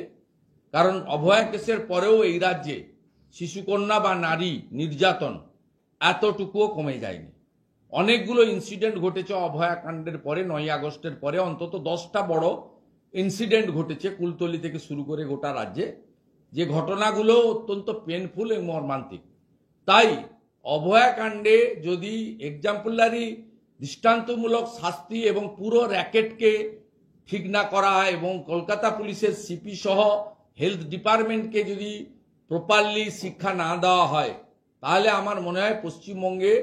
কারণ অভয়া কেসের পরেও এই রাজ্যে শিশুকন্যা বা নারী নির্যাতন এতটুকুও কমে যায়নি। অনেকগুলো ইনসিডেন্ট ঘটেছে অভয়া কাণ্ডের পরে, 9ই আগস্টের পরে অন্তত 10টা বড় ইনসিডেন্ট ঘটেছে কুলতলি থেকে শুরু করে গোটা রাজ্যে, যে ঘটনাগুলো অত্যন্ত পেনফুল এবং মর্মান্তিক। তাই অভয়া কাণ্ডে যদি এক্সাম্পলারি দৃষ্টান্তমূলক শাস্তি এবং পুরো র্যাকেটকে ঠিক না করা হয়, এবং কলকাতা পুলিশের সিপি সহ হেলথ ডিপার্টমেন্টকে যদি প্রপারলি শিক্ষা না দেওয়া হয়, তাহলে আমার মনে হয় পশ্চিমবঙ্গে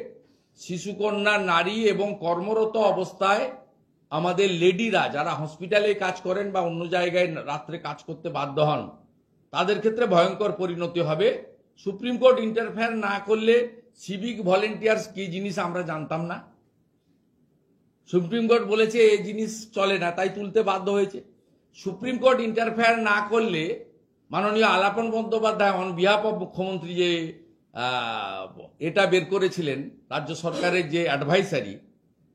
শিশুকন্যা, নারী এবং কর্মরত অবস্থায় আমাদের লেডিরা যারা হসপিটালে কাজ করেন বা অন্য জায়গায় রাত্রে কাজ করতে বাধ্য হন, তাদের ক্ষেত্রে ভয়ঙ্কর পরিণতি হবে। সুপ্রিম কোর্ট ইন্টারফেয়ার না করলে সিভিক ভলেন্টিয়ার্স কি জিনিস আমরা জানতাম না। সুপ্রিম কোর্ট বলেছে এই জিনিস চলে না, তাই তুলতে বাধ্য হয়েছে। সুপ্রিম কোর্ট ইন্টারফেয়ার না করলে মাননীয় Alapan Bandyopadhyay on behalf of মুখ্যমন্ত্রী যে এটা বের করেছিলেন রাজ্য সরকারের যে অ্যাডভাইসারি,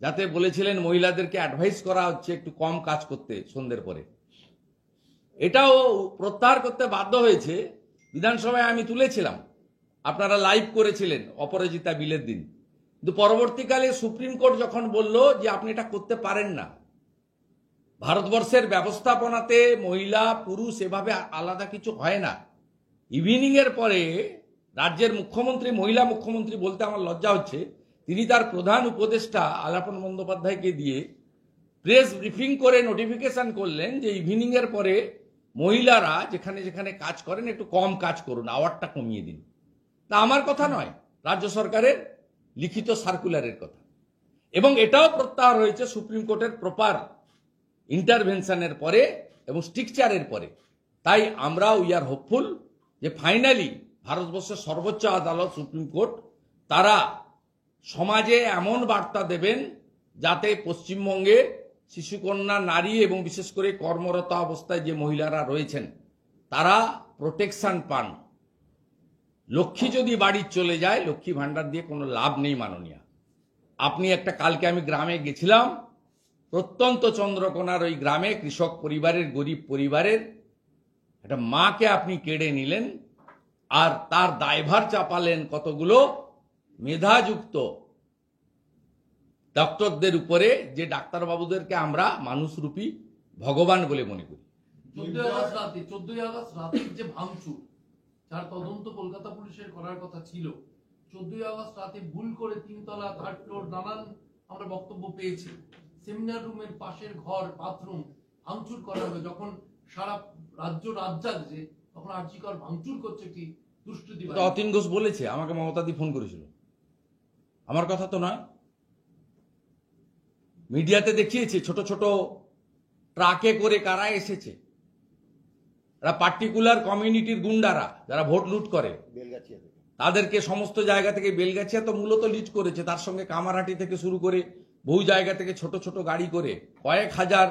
যাতে বলেছিলেন মহিলাদেরকে অ্যাডভাইস করা হচ্ছে একটু কম কাজ করতে সন্ধ্যের পরে, এটাও প্রত্যাহার করতে বাধ্য হয়েছে। বিধানসভায় আমি তুলেছিলাম, আপনারা লাইভ করেছিলেন অপরাজিতা বিলের দিন। কিন্তু পরবর্তীকালে সুপ্রিম কোর্ট যখন বলল যে আপনি এটা করতে পারেন না, ভারতবর্ষের ব্যবস্থাপনাতে মহিলা পুরুষ এভাবে আলাদা কিছু হয় না। ইভিনিং এর পরে রাজ্যের মুখ্যমন্ত্রী, মহিলা মুখ্যমন্ত্রী বলতে আমার লজ্জা হচ্ছে, তিনি তার প্রধান উপদেষ্টা আলাপন বন্দ্যোপাধ্যায়কে দিয়ে প্রেস ব্রিফিং করে নোটিফিকেশন করলেন যে ইভিনিং এর পরে মহিলারা যেখানে যেখানে কাজ করেন একটু কম কাজ করুন, আওয়ারটা কমিয়ে দিন। তা আমার কথা নয়, রাজ্য সরকারের লিখিত সার্কুলারের কথা। এবং এটাও প্রত্যাহার হয়েছে সুপ্রিম কোর্টের প্রপার ইন্টারভেনশনের পরে এবং স্ট্রিকচারের পরে। তাই আমরা উই আর হোপফুল যে ফাইনালি ভারতবর্ষের সর্বোচ্চ আদালত সুপ্রিম কোর্ট তারা সমাজে এমন বার্তা দেবেন যাতে পশ্চিমবঙ্গে শিশুকন্যা, নারী এবং বিশেষ করে কর্মরত অবস্থায় যে মহিলারা রয়েছেন তারা প্রোটেকশন পান। লক্ষ্মী যদি বাড়ি চলে যায়, লক্ষ্মী ভাণ্ডার দিয়ে কোনো লাভ নেই মাননীয়া। আপনি একটা, কালকে আমি গ্রামে গেছিলাম, প্রত্যন্ত চন্দ্রকোনার ওই গ্রামে কৃষক পরিবারের, গরিব পরিবারের একটা মাকে আপনি কেড়ে নিলেন আর তার দায়ভার চাপালেন কতগুলো মেধাযুক্ত ডক্টরদের উপরে, যে ডাক্তারবাবুদেরকে আমরা মানুষরূপী ভগবান বলে মনে করি। 14ই আগস্ট রাতের যে ভাঙচুর, যার তদন্ত কলকাতা পুলিশের করার কথা ছিল, 14ই আগস্ট রাতে ভুল করে 3 তলা 3rd ফ্লোর নানান আমরা বক্তব্য পেয়েছি, সেমিনার রুমের পাশের ঘর, বাথরুম ভাঙচুর করা হবে। যখন সারা রাজ্য রাজ্জাগছে তখন আর্জিকর ভাঙচুর করছে কি দুষ্কৃতী। অতীন ঘোষ বলেছে, আমাকে মমতাদি ফোন করেছিল, আমার কথা তো নয়। মিডিয়াতে দেখিয়েছে ছোট ছোট ট্রাকে করে কারা এসেছে, এরা পার্টিকুলার কমিউনিটির গুন্ডারা যারা ভোট লুট করে, তাদেরকে সমস্ত জায়গা থেকে, বেলগাছিয়া তো মূলত লিড করেছে, তার সঙ্গে কামারহাটি থেকে শুরু করে বহু জায়গা থেকে ছোট ছোট গাড়ি করে কয়েক হাজার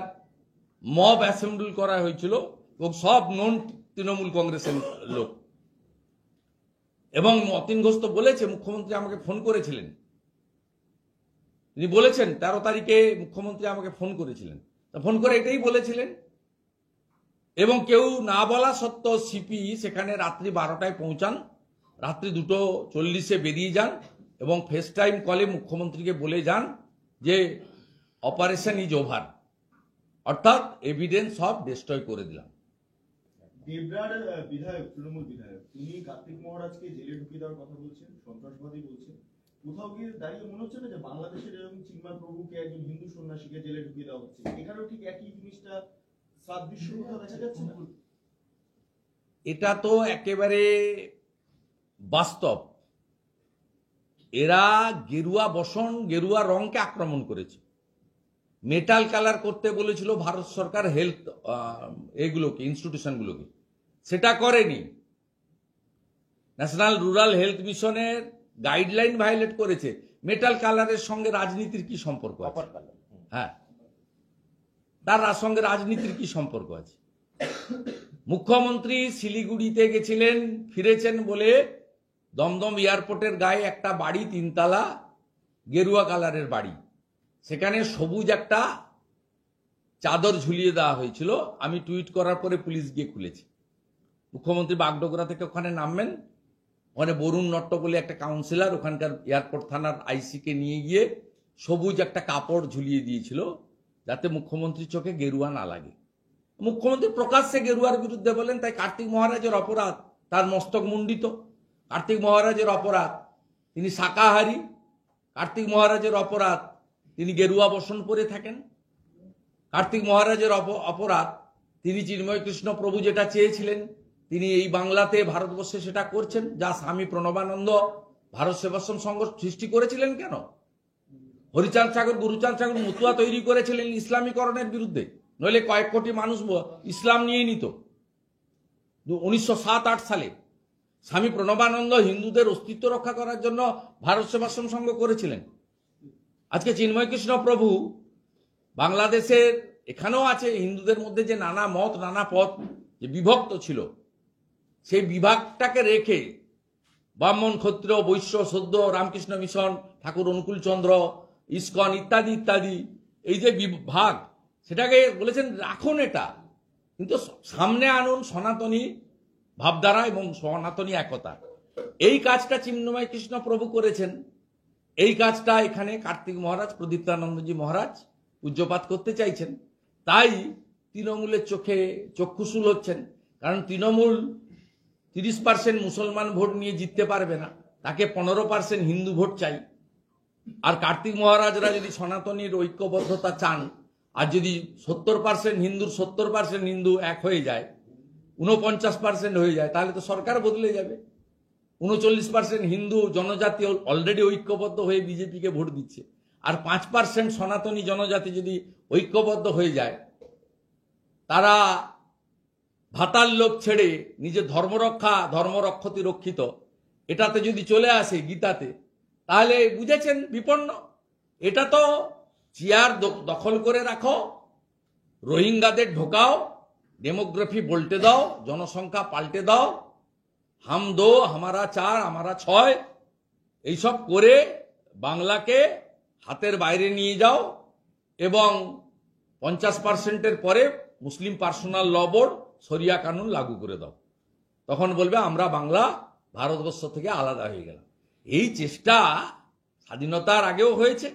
মব অ্যাসেম্বল করা হয়েছিল এবং সব নন তৃণমূল কংগ্রেসের লোক। এবং অতীন ঘোষ তো বলেছে, মুখ্যমন্ত্রী আমাকে ফোন করেছিলেন, তিনি বলেছেন 13 তারিখে মুখ্যমন্ত্রী আমাকে ফোন করেছিলেন, ফোন করে এটাই বলেছিলেন। এবং কেউ না বলা সত্ত্বেও সিপি সেখানে রাত্রি 12টায় পৌঁছান, রাত্রি 2:40 বেরিয়ে যান এবং ফেস টাইম কলে মুখ্যমন্ত্রীকে বলে যান যে অপারেশন ইজ ওভার, অর্থাৎ এভিডেন্স সব ডিস্ট্রয় করে দিলাম। দেবরার বিধায়ক, তৃণমূল বিধায়ক, তিনি কার্তিক মহারাজকে জেলে ঢুকিয়ে দেওয়ার কথা বলছেন, সন্ত্রাসবাদী বলছেন। কোথাও গিয়ে দাঁড়িয়ে মনে হচ্ছে না যে বাংলাদেশের এরকম চিন্ময় প্রভুকে, একজন হিন্দু সন্ন্যাসীকে জেলে ঢুকিয়ে দেওয়া হচ্ছে? এখানেও ঠিক একই জিনিসটা সাদৃশ্য কোথাও দেখা যাচ্ছে না? এটা তো একেবারে বাস্তব। এরা গেরুয়া বসন, গেরুয়া রংকে আক্রমণ করেছে। মেটাল কালার করতে বলেছিল ভারত সরকার হেলথ এগুলোকে, ইনস্টিটিউশনগুলোকে, সেটা করেনি। ন্যাশনাল রুরাল হেলথ মিশনের গাইডলাইন ভায়োলেট করেছে। মেটাল কালারের সঙ্গে রাজনীতির কি সম্পর্ক আছে? হ্যাঁ, তার সঙ্গে রাজনীতির কি সম্পর্ক আছে? মুখ্যমন্ত্রী শিলিগুড়িতে গেছিলেন, ফিরেছেন বলে দমদম এয়ারপোর্টের গায়ে একটা বাড়ি, 3 তলা, গেরুয়া কালারের বাড়ি, সেখানে সবুজ একটা চাদর ঝুলিয়ে দেওয়া হয়েছিল। আমি টুইট করার পরে পুলিশ গিয়ে খুলেছে। মুখ্যমন্ত্রী বাগডোগরা থেকে ওখানে নামবেন, ওখানে বরুণ নট্ট বলে একটা কাউন্সিলর ওখানকার এয়ারপোর্ট থানার আইসিকে নিয়ে গিয়ে সবুজ একটা কাপড় ঝুলিয়ে দিয়েছিল যাতে মুখ্যমন্ত্রীর চোখে গেরুয়া না লাগে। মুখ্যমন্ত্রী প্রকাশ্যে গেরুয়ার বিরুদ্ধে বলেন, তাই কার্তিক মহারাজের অপরাধ, তার মস্তক মুন্ডিত। কার্তিক মহারাজের অপরাধ তিনি শাকাহারী, কার্তিক মহারাজের অপরাধ তিনি গেরুয়া বসন পরে থাকেন, কার্তিক মহারাজের অপরাধ তিনি চিন্ময় কৃষ্ণ প্রভু যেটা চেয়েছিলেন তিনি এই বাংলাতে, ভারতবর্ষে সেটা করছেন, যা স্বামী প্রণবানন্দ ভারত সেবাশ্রম সংঘ সৃষ্টি করেছিলেন। কেন হরিচাঁদ সাগর, গুরুচাঁদ সাগর মতুয়া তৈরি করেছিলেন ইসলামীকরণের বিরুদ্ধে, নইলে কয়েক কোটি মানুষ ইসলাম নিয়ে নিত। 1907-8 সালে স্বামী প্রণবানন্দ হিন্দুদের অস্তিত্ব রক্ষা করার জন্য ভারত সেবাশ্রম সংঘ করেছিলেন। আজকে চিন্ময় কৃষ্ণ প্রভু বাংলাদেশের এখানেও আছে, হিন্দুদের মধ্যে যে নানা মত, নানা পথ যে বিভক্ত ছিল, সেই বিভাগটাকে রেখে ব্রাহ্মণ, ক্ষত্রিয়, বৈশ্য, সদ্য, রামকৃষ্ণ মিশন, ঠাকুর অনুকূল চন্দ্র, ইস্কন ইত্যাদি ইত্যাদি, এই যে বিভাগ, সেটাকে বলেছেন রাখুন এটা, কিন্তু সামনে আনুন সনাতনী ভাবধারা এবং সনাতনী একতা। এই কাজটা চিন্ময় কৃষ্ণ প্রভু করেছেন। এই কাজটা এখানে কার্তিক মহারাজ, প্রদীপ্তানন্দজি মহারাজ পূজ্যপাত করতে চাইছেন। তাই তৃণমূলের চোখে চক্ষুশূল হচ্ছেন, কারণ তৃণমূল 30% মুসলমান ভোট নিয়ে জিততে পারবে না, তাকে 15% হিন্দু ভোট চাই। আর কার্তিক মহারাজরা যদি সনাতনীর ঐক্যবদ্ধতা চান, আর যদি 70% হিন্দুর 70% হিন্দু এক হয়ে যায়, 49% হয়ে যায়, তাহলে তো সরকার বদলে যাবে। 39% হিন্দু জনজাতি অলরেডি ঐক্যবদ্ধ হয়ে বিজেপিকে ভোট দিচ্ছে, আর 5% সনাতনী জনজাতি যদি ঐক্যবদ্ধ হয়ে যায়, তারা ভাতার লোভ ছেড়ে নিজের ধর্মরক্ষতি রক্ষিত এটাতে যদি চলে আসে গীতাতে, তাহলে বুঝেছেন বিপন্ন। এটা তো চেয়ার দখল করে রাখো, রোহিঙ্গাদের ঢোকাও, ডেমোগ্রাফি বলতে দাও, জনসংখ্যা পাল্টে দাও, হাম দো হামারা চার আমারা ছয়, এইসব করে বাংলাকে হাতের বাইরে নিয়ে যাও এবং 50% পরে মুসলিম পার্সোনাল ল বোর্ড শরিয়া কানুন লাগু করে দাও। তখন বলবে আমরা বাংলা ভারতবর্ষ থেকে আলাদা হয়ে গেলাম। এই চেষ্টা স্বাধীনতার আগেও হয়েছে।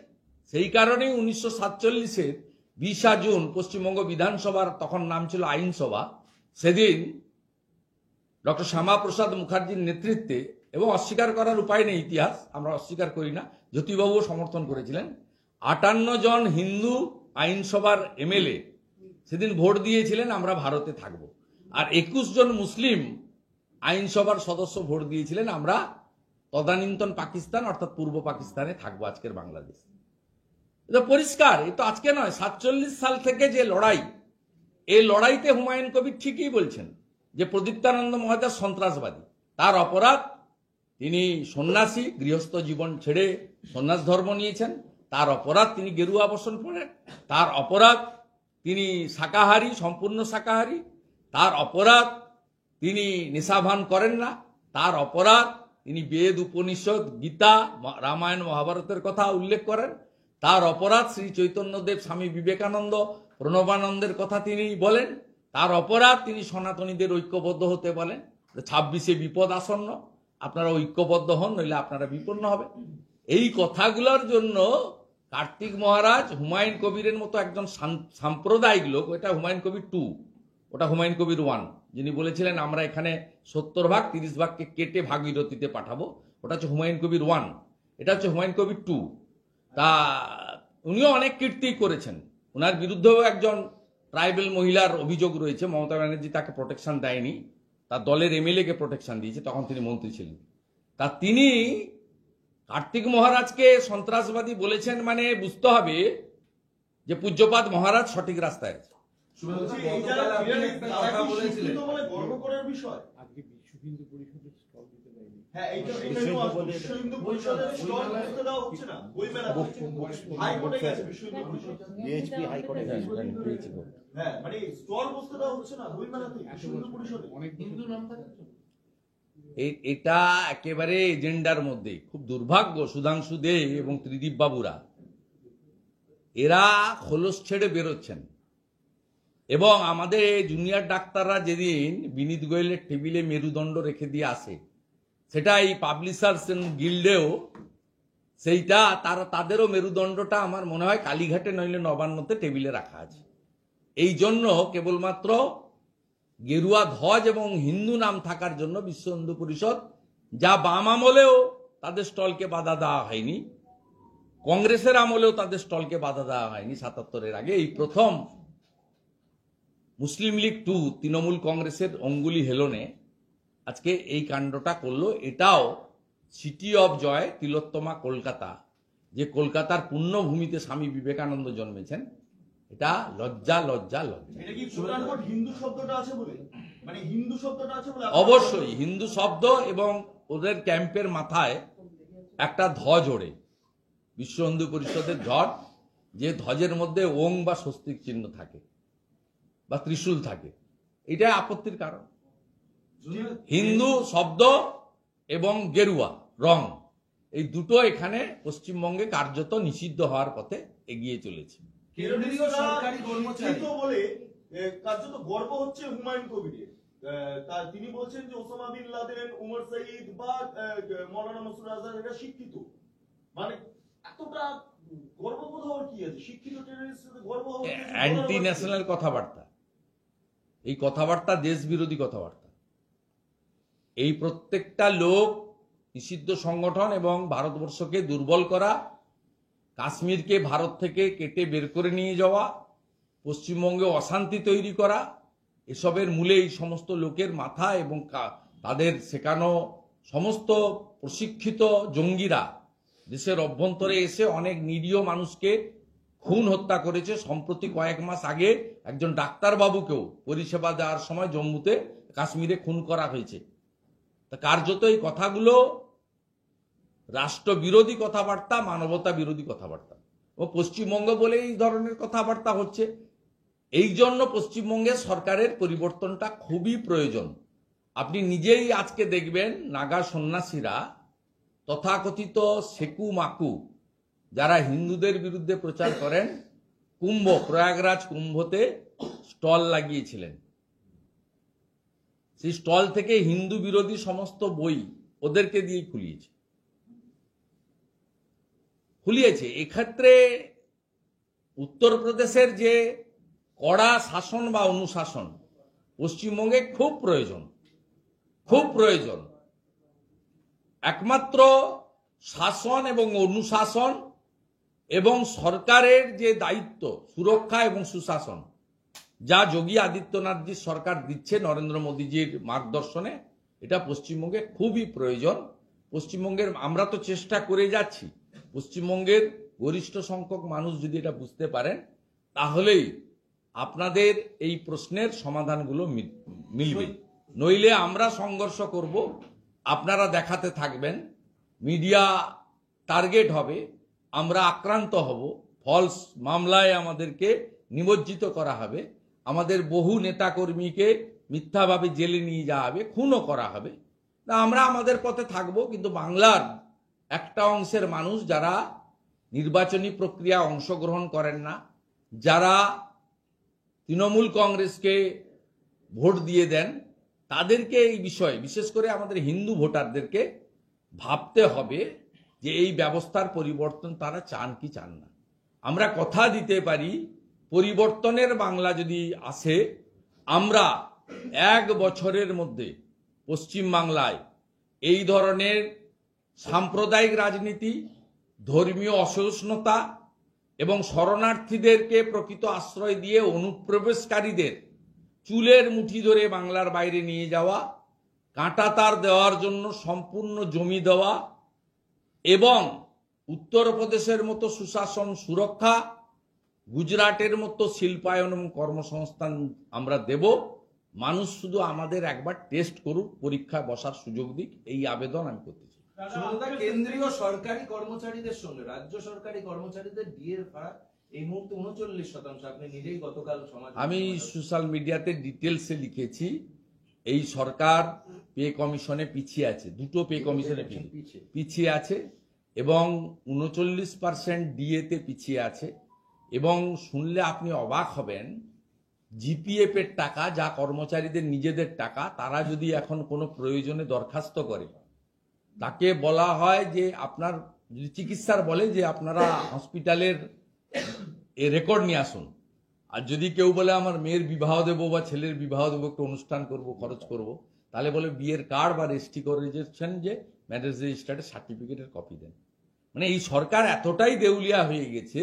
সেই কারণেই 1947-এর 20 জুন পশ্চিমবঙ্গ বিধানসভার, তখন নাম ছিল আইনসভা, সেদিন ডক্টর শ্যামাপ্রসাদ মুখার্জির নেতৃত্বে, এবং অস্বীকার করার উপায় নেই, ইতিহাস আমরা অস্বীকার করি না, জ্যোতিবাবুও সমর্থন করেছিলেন, 58 জন হিন্দু আইনসভার এমএলএ সেদিন ভোট দিয়েছিলেন আমরা ভারতে থাকব, আর 21 জন মুসলিম আইনসভার সদস্য ভোট দিয়েছিলেন আমরা তদানীন্তন পাকিস্তান অর্থাৎ পূর্ব পাকিস্তানে থাকবো, আজকের বাংলাদেশ। এটা পরিষ্কার, এ তো আজকে নয়, 47 সাল থেকে যে লড়াই, এই লড়াইতে হুমায়ুন কবির ঠিকই বলছেন যে প্রদীপ্তানন্দ মহারাজ সন্ত্রাসবাদী। তার অপরাধ, তিনি সন্ন্যাসী, গৃহস্থ জীবন ছেড়ে সন্ন্যাস ধর্ম নিয়েছেন। তার অপরাধ তিনি গেরুয়া বসন পড়েন। তার অপরাধ তিনি শাকাহারী, সম্পূর্ণ শাকাহারী। তার অপরাধ তিনি নেশাভান করেন না। তার অপরাধ তিনি বেদ, উপনিষদ, গীতা, রামায়ণ, মহাভারতের কথা উল্লেখ করেন। তার অপরাধ শ্রী চৈতন্যদেব, স্বামী বিবেকানন্দ, প্রণবানন্দের কথা তিনি বলেন। তার অপরাধ তিনি সনাতনীদের ঐক্যবদ্ধ হতে বলেন। 26-এ বিপদ আসন্ন, আপনারা ঐক্যবদ্ধ হন, নইলে আপনারা বিপন্ন হবে। এই কথাগুলোর জন্য কার্তিক মহারাজ হুমায়ুন কবিরের মতো একজন সাম্প্রদায়িক লোক, এটা হুমায়ুন কবির 2, ওটা হুমায়ুন কবির 1, যিনি বলেছিলেন আমরা এখানে 70 ভাগ 30 ভাগকে কেটে ভাগীরথীতে পাঠাবো, ওটা হচ্ছে হুমায়ুন কবির 1, এটা হচ্ছে হুমায়ুন কবির 2। তা উনিও অনেক কীর্তি করেছেন। ওনার বিরুদ্ধেও একজন ট্রাইবেল মহিলার অভিযোগ রয়েছে, মমতা ব্যানার্জি তাকে প্রোটেকশন দেয়নি, তার দলের এমএলএ কে প্রোটেকশন দিয়েছে, তখন তিনি মন্ত্রী ছিলেন। তা তিনি কার্তিক মহারাজকে সন্ত্রাসবাদী বলেছেন, মানে বুঝতে হবে যে পূজ্যপাদ মহারাজ সঠিক রাস্তায় আছে। বলছি, এই যারা ক্লিয়ারলি তারা কি শিক্ষিত বলে গর্ব করার বিষয়? আজকে বিশ্ব হিন্দু পরিষদের স্টল দিতে দেয়নি। হ্যাঁ, এইটা বিশ্ব হিন্দু পরিষদের স্টল বসতে দেওয়া হচ্ছে না, বইমেলা হচ্ছে। হাইকোর্টে গেছে বিশ্ব হিন্দু পরিষদ, বিএইচপি হাইকোর্টে হ্যাঁ, মানে স্টল বসতে দেওয়া হচ্ছে না বইমেলাতে বিশ্ব হিন্দু পরিষদে। অনেক হিন্দু নাম থাকে তো। এটা একেবারে এজেন্ডার মধ্যে। খুব দুর্ভাগ্য সুধাংশু দে এবং ত্রিদীপ বাবুরা, এরা খোলস ছেড়ে বেরোচ্ছেন। এবং আমাদের জুনিয়র ডাক্তাররা যেদিন বিনীত গোয়েলের টেবিলে মেরুদণ্ড রেখে দিয়ে আসে, সেটা এই পাবলিশার্স গিল্ডেও সেইটা তাদেরও মেরুদণ্ডটা আমার মনে হয় কালীঘাটে নইলে নবান্নতে টেবিলে রাখা আছে। এই জন্য কেবলমাত্র গেরুয়া ধ্বজ এবং হিন্দু নাম থাকার জন্য বিশ্ব হিন্দু পরিষদ, যা বাম আমলেও তাদের স্টলকে বাধা দেওয়া হয়নি, কংগ্রেসের আমলেও তাদের স্টলকে বাধা দেওয়া হয়নি 77-এর আগে, এই প্রথম মুসলিম লীগ 2 তৃণমূল কংগ্রেসের অঙ্গুলি হেলনে আজকে এই কাণ্ডটা করলো। এটাও সিটি অফ জয়, তিলোত্তমা কলকাতা, যে কলকাতার পুণ্যভূমিতে স্বামী বিবেকানন্দ জন্মেছেন, এটা লজ্জা লজ্জা লজ্জা। এটা কি কোটানকোট হিন্দু শব্দটা আছে বলে, মানে হিন্দু শব্দটা আছে বলে? অবশ্যই হিন্দু শব্দ, এবং ওদের ক্যাম্পের মাথায় একটা ধ্বজ ওড়ে, বিশ্ব হিন্দু পরিষদের ধ্বজ, যে ধ্বজের মধ্যে ওং বা স্বস্তিক চিহ্ন থাকে বা ত্রিশূল থাকে। এটাই আপত্তির কারণ। হিন্দু শব্দ এবং গেরুয়া রং, এই দুটো এখানে পশ্চিমবঙ্গে কার্যত নিষিদ্ধ হওয়ার পথে এগিয়ে চলেছে। কেন্দ্রীয় সরকারি কর্মচারী শিক্ষিত বলে কার্যত গর্ব হচ্ছে হুমায়ুন কবিরের। তিনি বলছেন যে ওসামা বিন লাদেন, উমর সঈদ বা মৌলানা মাসুদ আজহার এরা শিক্ষিত, মানে এতটা গর্ববোধ হওয়ার কি আছে? শিক্ষিত টেররিস্টদের গর্ব হওয়ার কি আছে? অ্যান্টি ন্যাশনাল কথাবার্তা, এই কথাবার্তা দেশ বিরোধী কথাবার্তা। এই প্রত্যেকটা লোক নিষিদ্ধ সংগঠন এবং ভারতবর্ষকে দুর্বল করা, কাশ্মীরকে ভারত থেকে কেটে বের করে নিয়ে যাওয়া, পশ্চিমবঙ্গে অশান্তি তৈরি করা, এসবের মূলে এই সমস্ত লোকের মাথা এবং তাদের শেখানো সমস্ত প্রশিক্ষিত জঙ্গিরা দেশের অভ্যন্তরে এসে অনেক নিরীহ মানুষকে খুন হত্যা করেছে। সম্প্রতি কয়েক মাস আগে একজন ডাক্তারবাবুকেও পরিষেবা দেওয়ার সময় জম্মুতে কাশ্মীরে খুন করা হয়েছে। তা কার্যত এই কথাগুলো রাষ্ট্রবিরোধী কথাবার্তা, মানবতা বিরোধী কথাবার্তা। ও পশ্চিমবঙ্গ বলে এই ধরনের কথাবার্তা হচ্ছে। এই জন্য পশ্চিমবঙ্গের সরকারের পরিবর্তনটা খুবই প্রয়োজন। আপনি নিজেই আজকে দেখবেন নাগা সন্ন্যাসীরা, তথাকথিত সেকু মাকু, যারা হিন্দুদের বিরুদ্ধে প্রচার করেন, প্রয়াগরাজ কুম্ভতে স্টল লাগিয়েছিলেন। সেই স্টল থেকে হিন্দু বিরোধী সমস্ত বই ওদেরকে দিয়ে খুলিয়েছে। এক্ষেত্রে উত্তরপ্রদেশের যে কড়া শাসন বা অনুশাসন পশ্চিমবঙ্গে খুব প্রয়োজন। একমাত্র শাসন এবং অনুশাসন এবং সরকারের যে দায়িত্ব সুরক্ষা এবং সুশাসন, যা যোগী আদিত্যনাথজির সরকার দিচ্ছে নরেন্দ্র মোদীজির মার্গদর্শনে, এটা পশ্চিমবঙ্গে খুবই প্রয়োজন। পশ্চিমবঙ্গের আমরা তো চেষ্টা করে যাচ্ছি। পশ্চিমবঙ্গের গরিষ্ঠ সংখ্যক মানুষ যদি এটা বুঝতে পারেন, তাহলেই আপনাদের এই প্রশ্নের সমাধানগুলো মিলবে। নইলে আমরা সংঘর্ষ করব, আপনারা দেখাতে থাকবেন, মিডিয়া টার্গেট হবে, আমরা আক্রান্ত হব, ফলস মামলায় আমাদেরকে নিমজ্জিত করা হবে, আমাদের বহু নেতাকর্মীকে মিথ্যাভাবে জেলে নিয়ে যাওয়া হবে, খুনও করা হবে। তা আমরা আমাদের পথে থাকব, কিন্তু বাংলার একটা অংশের মানুষ যারা নির্বাচনী প্রক্রিয়া অংশগ্রহণ করেন না, যারা তৃণমূল কংগ্রেসকে ভোট দিয়ে দেন, তাদেরকে এই বিষয়ে, বিশেষ করে আমাদের হিন্দু ভোটারদেরকে ভাবতে হবে যে এই ব্যবস্থার পরিবর্তন তারা চান কি চান না। আমরা কথা দিতে পারি, পরিবর্তনের বাংলা যদি আসে, আমরা 1 বছরের মধ্যে পশ্চিমবাংলায় এই ধরনের সাম্প্রদায়িক রাজনীতি, ধর্মীয় অসহিষ্ণুতা এবং শরণার্থীদেরকে প্রকৃত আশ্রয় দিয়ে অনুপ্রবেশকারীদের চুলের মুঠি ধরে বাংলার বাইরে নিয়ে যাওয়া, কাঁটাতার দেওয়ার জন্য সম্পূর্ণ জমি দেওয়া এবং উত্তরপ্রদেশের মতো সুশাসন সুরক্ষা, গুজরাটের মতো শিল্পায়ন এবং কর্মসংস্থান আমরা দেব। মানুষ শুধু আমাদের একবার টেস্ট করুক, পরীক্ষায় বসার সুযোগ দিক, এই আবেদন আমি করতে চাই। কেন্দ্রীয় সরকারি কর্মচারীদের সঙ্গে রাজ্য সরকারি কর্মচারীদের ডিএর ভাড়া এই মুহূর্তে 39%। আপনি নিজেই গতকাল সমাজ, আমি সোশ্যাল মিডিয়াতে ডিটেলসে লিখেছি, এই সরকার পে কমিশনে পিছিয়ে আছে, 2টো পে কমিশনে পিছিয়ে আছে এবং 39% ডিএতে পিছিয়ে আছে। এবং শুনলে আপনি অবাক হবেন, জিপিএফ এর টাকা, যা কর্মচারীদের নিজেদের টাকা, তারা যদি এখন কোনো প্রয়োজনে দরখাস্ত করে, তাকে বলা হয় যে আপনার যদি চিকিৎসার বলে যে আপনারা হসপিটালের রেকর্ড নিয়ে আসুন। আর যদি কেউ বলে আমার মেয়ের বিবাহ দেবো বা ছেলের বিবাহ দেবো, একটা অনুষ্ঠান করব, খরচ করব, তাহলে বলে বিয়ের কার্ড বা রেজিস্ট্রেশন, যে ম্যারেজ রেজিস্টার্ডের সার্টিফিকেটের কপি দেন। মানে এই সরকার এতটাই দেউলিয়া হয়ে গেছে,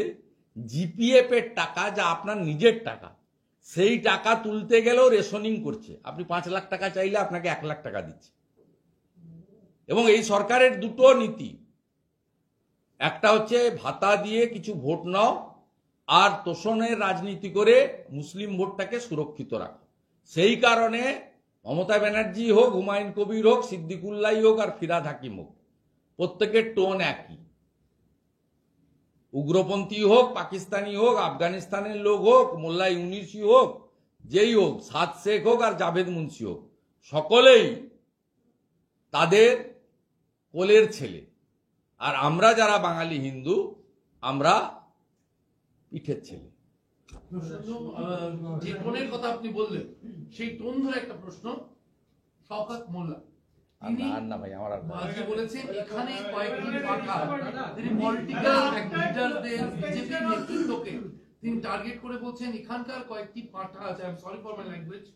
জিপিএফ এর টাকা, যা আপনার নিজের টাকা, সেই টাকা তুলতে গেলেও রেশনিং করছে। আপনি 5 লাখ টাকা চাইলে আপনাকে 1 লাখ টাকা দিচ্ছে। এবং এই সরকারের 2টো নীতি, একটা হচ্ছে ভাতা দিয়ে কিছু ভোট নাও, আর তোষণের রাজনীতি করে মুসলিম ভোটটাকে সুরক্ষিত রাখো। সেই কারণে মমতা ব্যানার্জি হোক, হুমায়ুন কবির হোক, সিদ্দিকুল্লাহ হোক আর ফিরহাদ হাকিম হোক, প্রত্যেকের টোন একই। উগ্রপন্থী হোক, পাকিস্তানি হোক, আফগানিস্তানের লোক হোক, মোল্লা ইউনিসি হোক, যেই হোক, সাদ শেখ হোক আর জাভেদ মুন্সি হোক, সকলেই তাদের কোলের ছেলে। আর আমরা যারা বাঙালি হিন্দু, আমরা পিঠের ছেলে। যে টোনের কথা আপনি বললেন, সেই টোন ধরে একটা প্রশ্ন। শওকত মোল্লা না ভাই, আমার আজকে বলেছেন এখানে কয়েকটি পাঠা, তিনি পলিটিক্যাল লিডারদের, বিজেপির নেতৃত্বকে তিনি টার্গেট করে বলছেন এখানকার কয়েকটি পাঠা আছে, I am sorry for my language,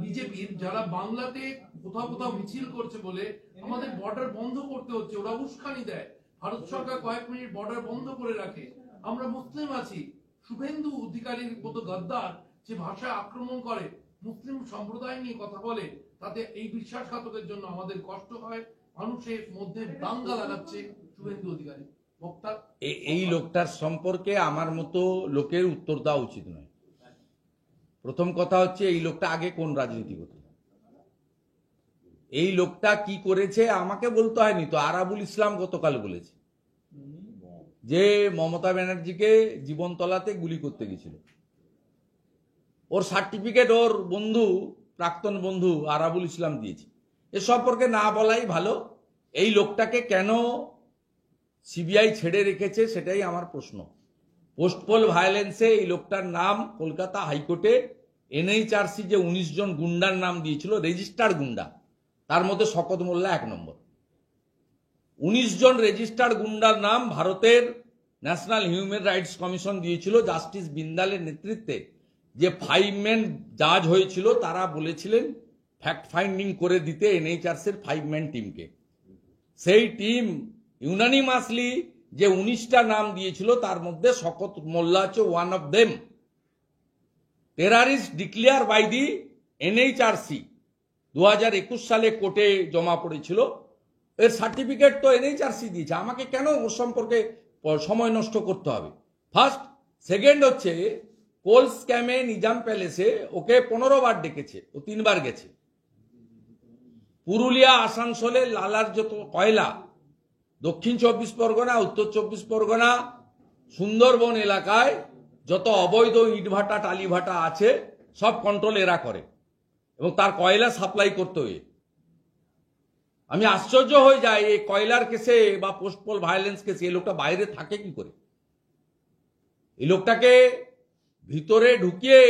বিজেপির, যারা বাংলাতে কোথাও কোথাও মিছিল করছে বলে আমাদের বর্ডার বন্ধ করতে হচ্ছে, ওরা উস্কানি দেয়। ভারত সরকার কয়েক মিনিট বর্ডার বন্ধ করে রাখে। আমরা মুসলিম আছি, শুভেন্দু অধিকারীর মতো গদ্দার যে ভাষায় আক্রমণ করে, মুসলিম সম্প্রদায় নিয়ে কথা বলে, তাতে এই বিশ্বাসঘাতকের জন্য আমাদের কষ্ট হয়। মানুষের মধ্যে দাঙ্গা লাগাচ্ছে শুভেন্দু অধিকারী। বক্তা এই লোকটার সম্পর্কে আমার মতো লোকের উত্তর দেওয়া উচিত নয়। প্রথম কথা হচ্ছে এই লোকটা আগে কোন রাজনীতি করত, এই লোকটা কি করেছে আমাকে বলতে হয়নি তো, আরাবুল ইসলাম গতকাল বলেছে যে মমতা ব্যানার্জিকে জীবনতলাতে গুলি করতে গেছিল। ওর সার্টিফিকেট ওর বন্ধু, প্রাক্তন বন্ধু আরাবুল ইসলাম দিয়েছে। এ সম্পর্কে না বলাই ভালো। এই লোকটাকে কেন সিবিআই ছেড়ে রেখেছে সেটাই আমার প্রশ্ন। পোস্টপোল ভায়োলেন্সে এই লোকটার নাম কলকাতা হাইকোর্টে এনএইচআরসি যে 19 জন গুন্ডার নাম দিয়েছিল, রেজিস্টার্ড গুন্ডা, তার মধ্যে শকত মোল্লা 1 নম্বর। 19 জন রেজিস্টার্ড গুন্ডার নাম ভারতের ন্যাশনাল হিউম্যান রাইটস কমিশন দিয়েছিল জাস্টিস বিন্দালের নেতৃত্বে। যে 5 ম্যান জাজ হয়েছিল তারা বলেছিলেন ফ্যাক্ট ফাইন্ডিং করে দিতে এনএইচআরসির 5 ম্যান টিমকে। সেই টিম ইউনানিমাসলি যে 19টা নাম দিয়েছিল তার মধ্যে শকত মোল্লা হচ্ছে one of them. Terrorist declare by the NHRC 2021 সালে কোর্টে জমা পড়েছিল। এর সার্টিফিকেট তো এনএইচআরসি দিয়েছে, আমাকে কেন ওর সম্পর্কে সময় নষ্ট করতে হবে? ফার্স্ট। সেকেন্ড হচ্ছে কোল স্ক্যামে নিজাম প্যালেসে ওকে 15 বার ডেকেছে, ও 3 বার গেছে। পুরুলিয়া আসানসোলে লালার যত কয়লা, দক্ষিণ 24 পরগনা, উত্তর 24 পরগনা, সুন্দরবন এলাকায় যত অবৈধ ইটভাটা টালিভাটা আছে সব কন্ট্রোল এরা করে এবং তার কয়লা সাপ্লাই করতে হয়ে আমি আশ্চর্য হয়ে যাই এই কয়লার কেসে বা পোস্টপোল ভায়োলেন্স কেসে এই লোকটা বাইরে থাকে কি করে? এই লোকটাকে ভিতরে ঢুকিয়ে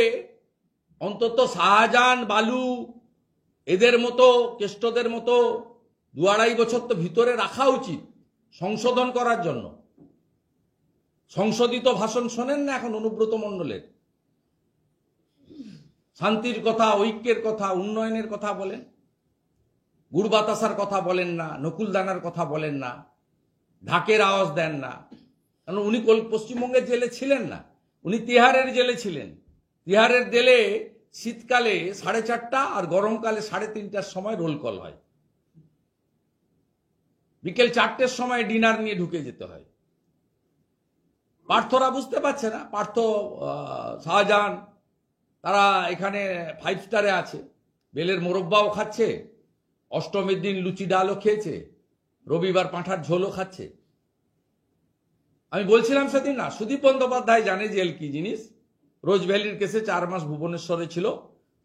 অন্তত শাহজাহান, বালু এদের মতো, কেষ্টদের মতো 2-2.5 বছর তো ভিতরে রাখা উচিত সংশোধন করার জন্য। সংশোধিত ভাষণ শোনেন না এখন অনুব্রত মণ্ডলের? শান্তির কথা, ঐক্যের কথা, উন্নয়নের কথা বলেন, গুড় বাতাসার কথা বলেন না, নকুলদানার কথা বলেন না, ঢাকের আওয়াজ দেন না। কারণ উনি পশ্চিমবঙ্গের জেলে ছিলেন না, উনি তিহারের জেলে ছিলেন। তিহারের জেলে শীতকালে 4:30 আর গরমকালে 3:30টার সময় রোল কল হয়, বিকেল 4টের সময় ডিনার নিয়ে ঢুকে যেতে হয়। পার্থরা বুঝতে পারছে না, পার্থ, শাহজাহান তারা এখানে 5 স্টারে আছে, বেলের মোরব্বাও খাচ্ছে, অষ্টমীর দিন লুচি ডালও খেয়েছে, রবিবার পাঁঠার ঝোলও খাচ্ছে। আমি বলছিলাম সেদিন না, সুদীপ বন্দ্যোপাধ্যায় জানে জেল কি জিনিস। রোজ ভ্যালির কেসে 4 মাস ভুবনেশ্বরে ছিল,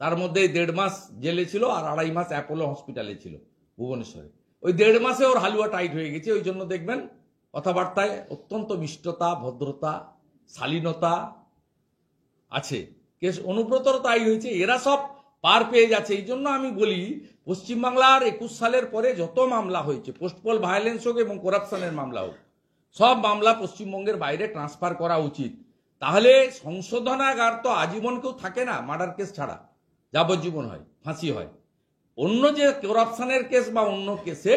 তার মধ্যে 1.5 মাস জেলে ছিল আর 2.5 মাস অ্যাপোলো হসপিটালে ছিল ভুবনেশ্বরে। ওই 1.5 মাসে ওর হালুয়া টাইট হয়ে গেছে। ওই জন্য দেখবেন কথাবার্তায় অত্যন্ত মিষ্টতা, ভদ্রতা, শালীনতা আছে। কেস অনুব্রতর তাই হয়েছে, এরা সব পার পেয়ে যাচ্ছে। এই জন্য আমি বলি পশ্চিমবাংলার 21 সালের পরে যত মামলা হয়েছে, পোস্টপোল ভায়োলেন্স হোক এবং করাপশনের মামলা হোক, সব মামলা পশ্চিমবঙ্গের বাইরে ট্রান্সফার করা উচিত। তাহলে সংশোধনাগার তো আজীবন কেউ থাকে না, মার্ডার কেস ছাড়া যাবজ্জীবন হয়, ফাঁসি হয়। অন্য যে করাপশনের কেস বা অন্য কেসে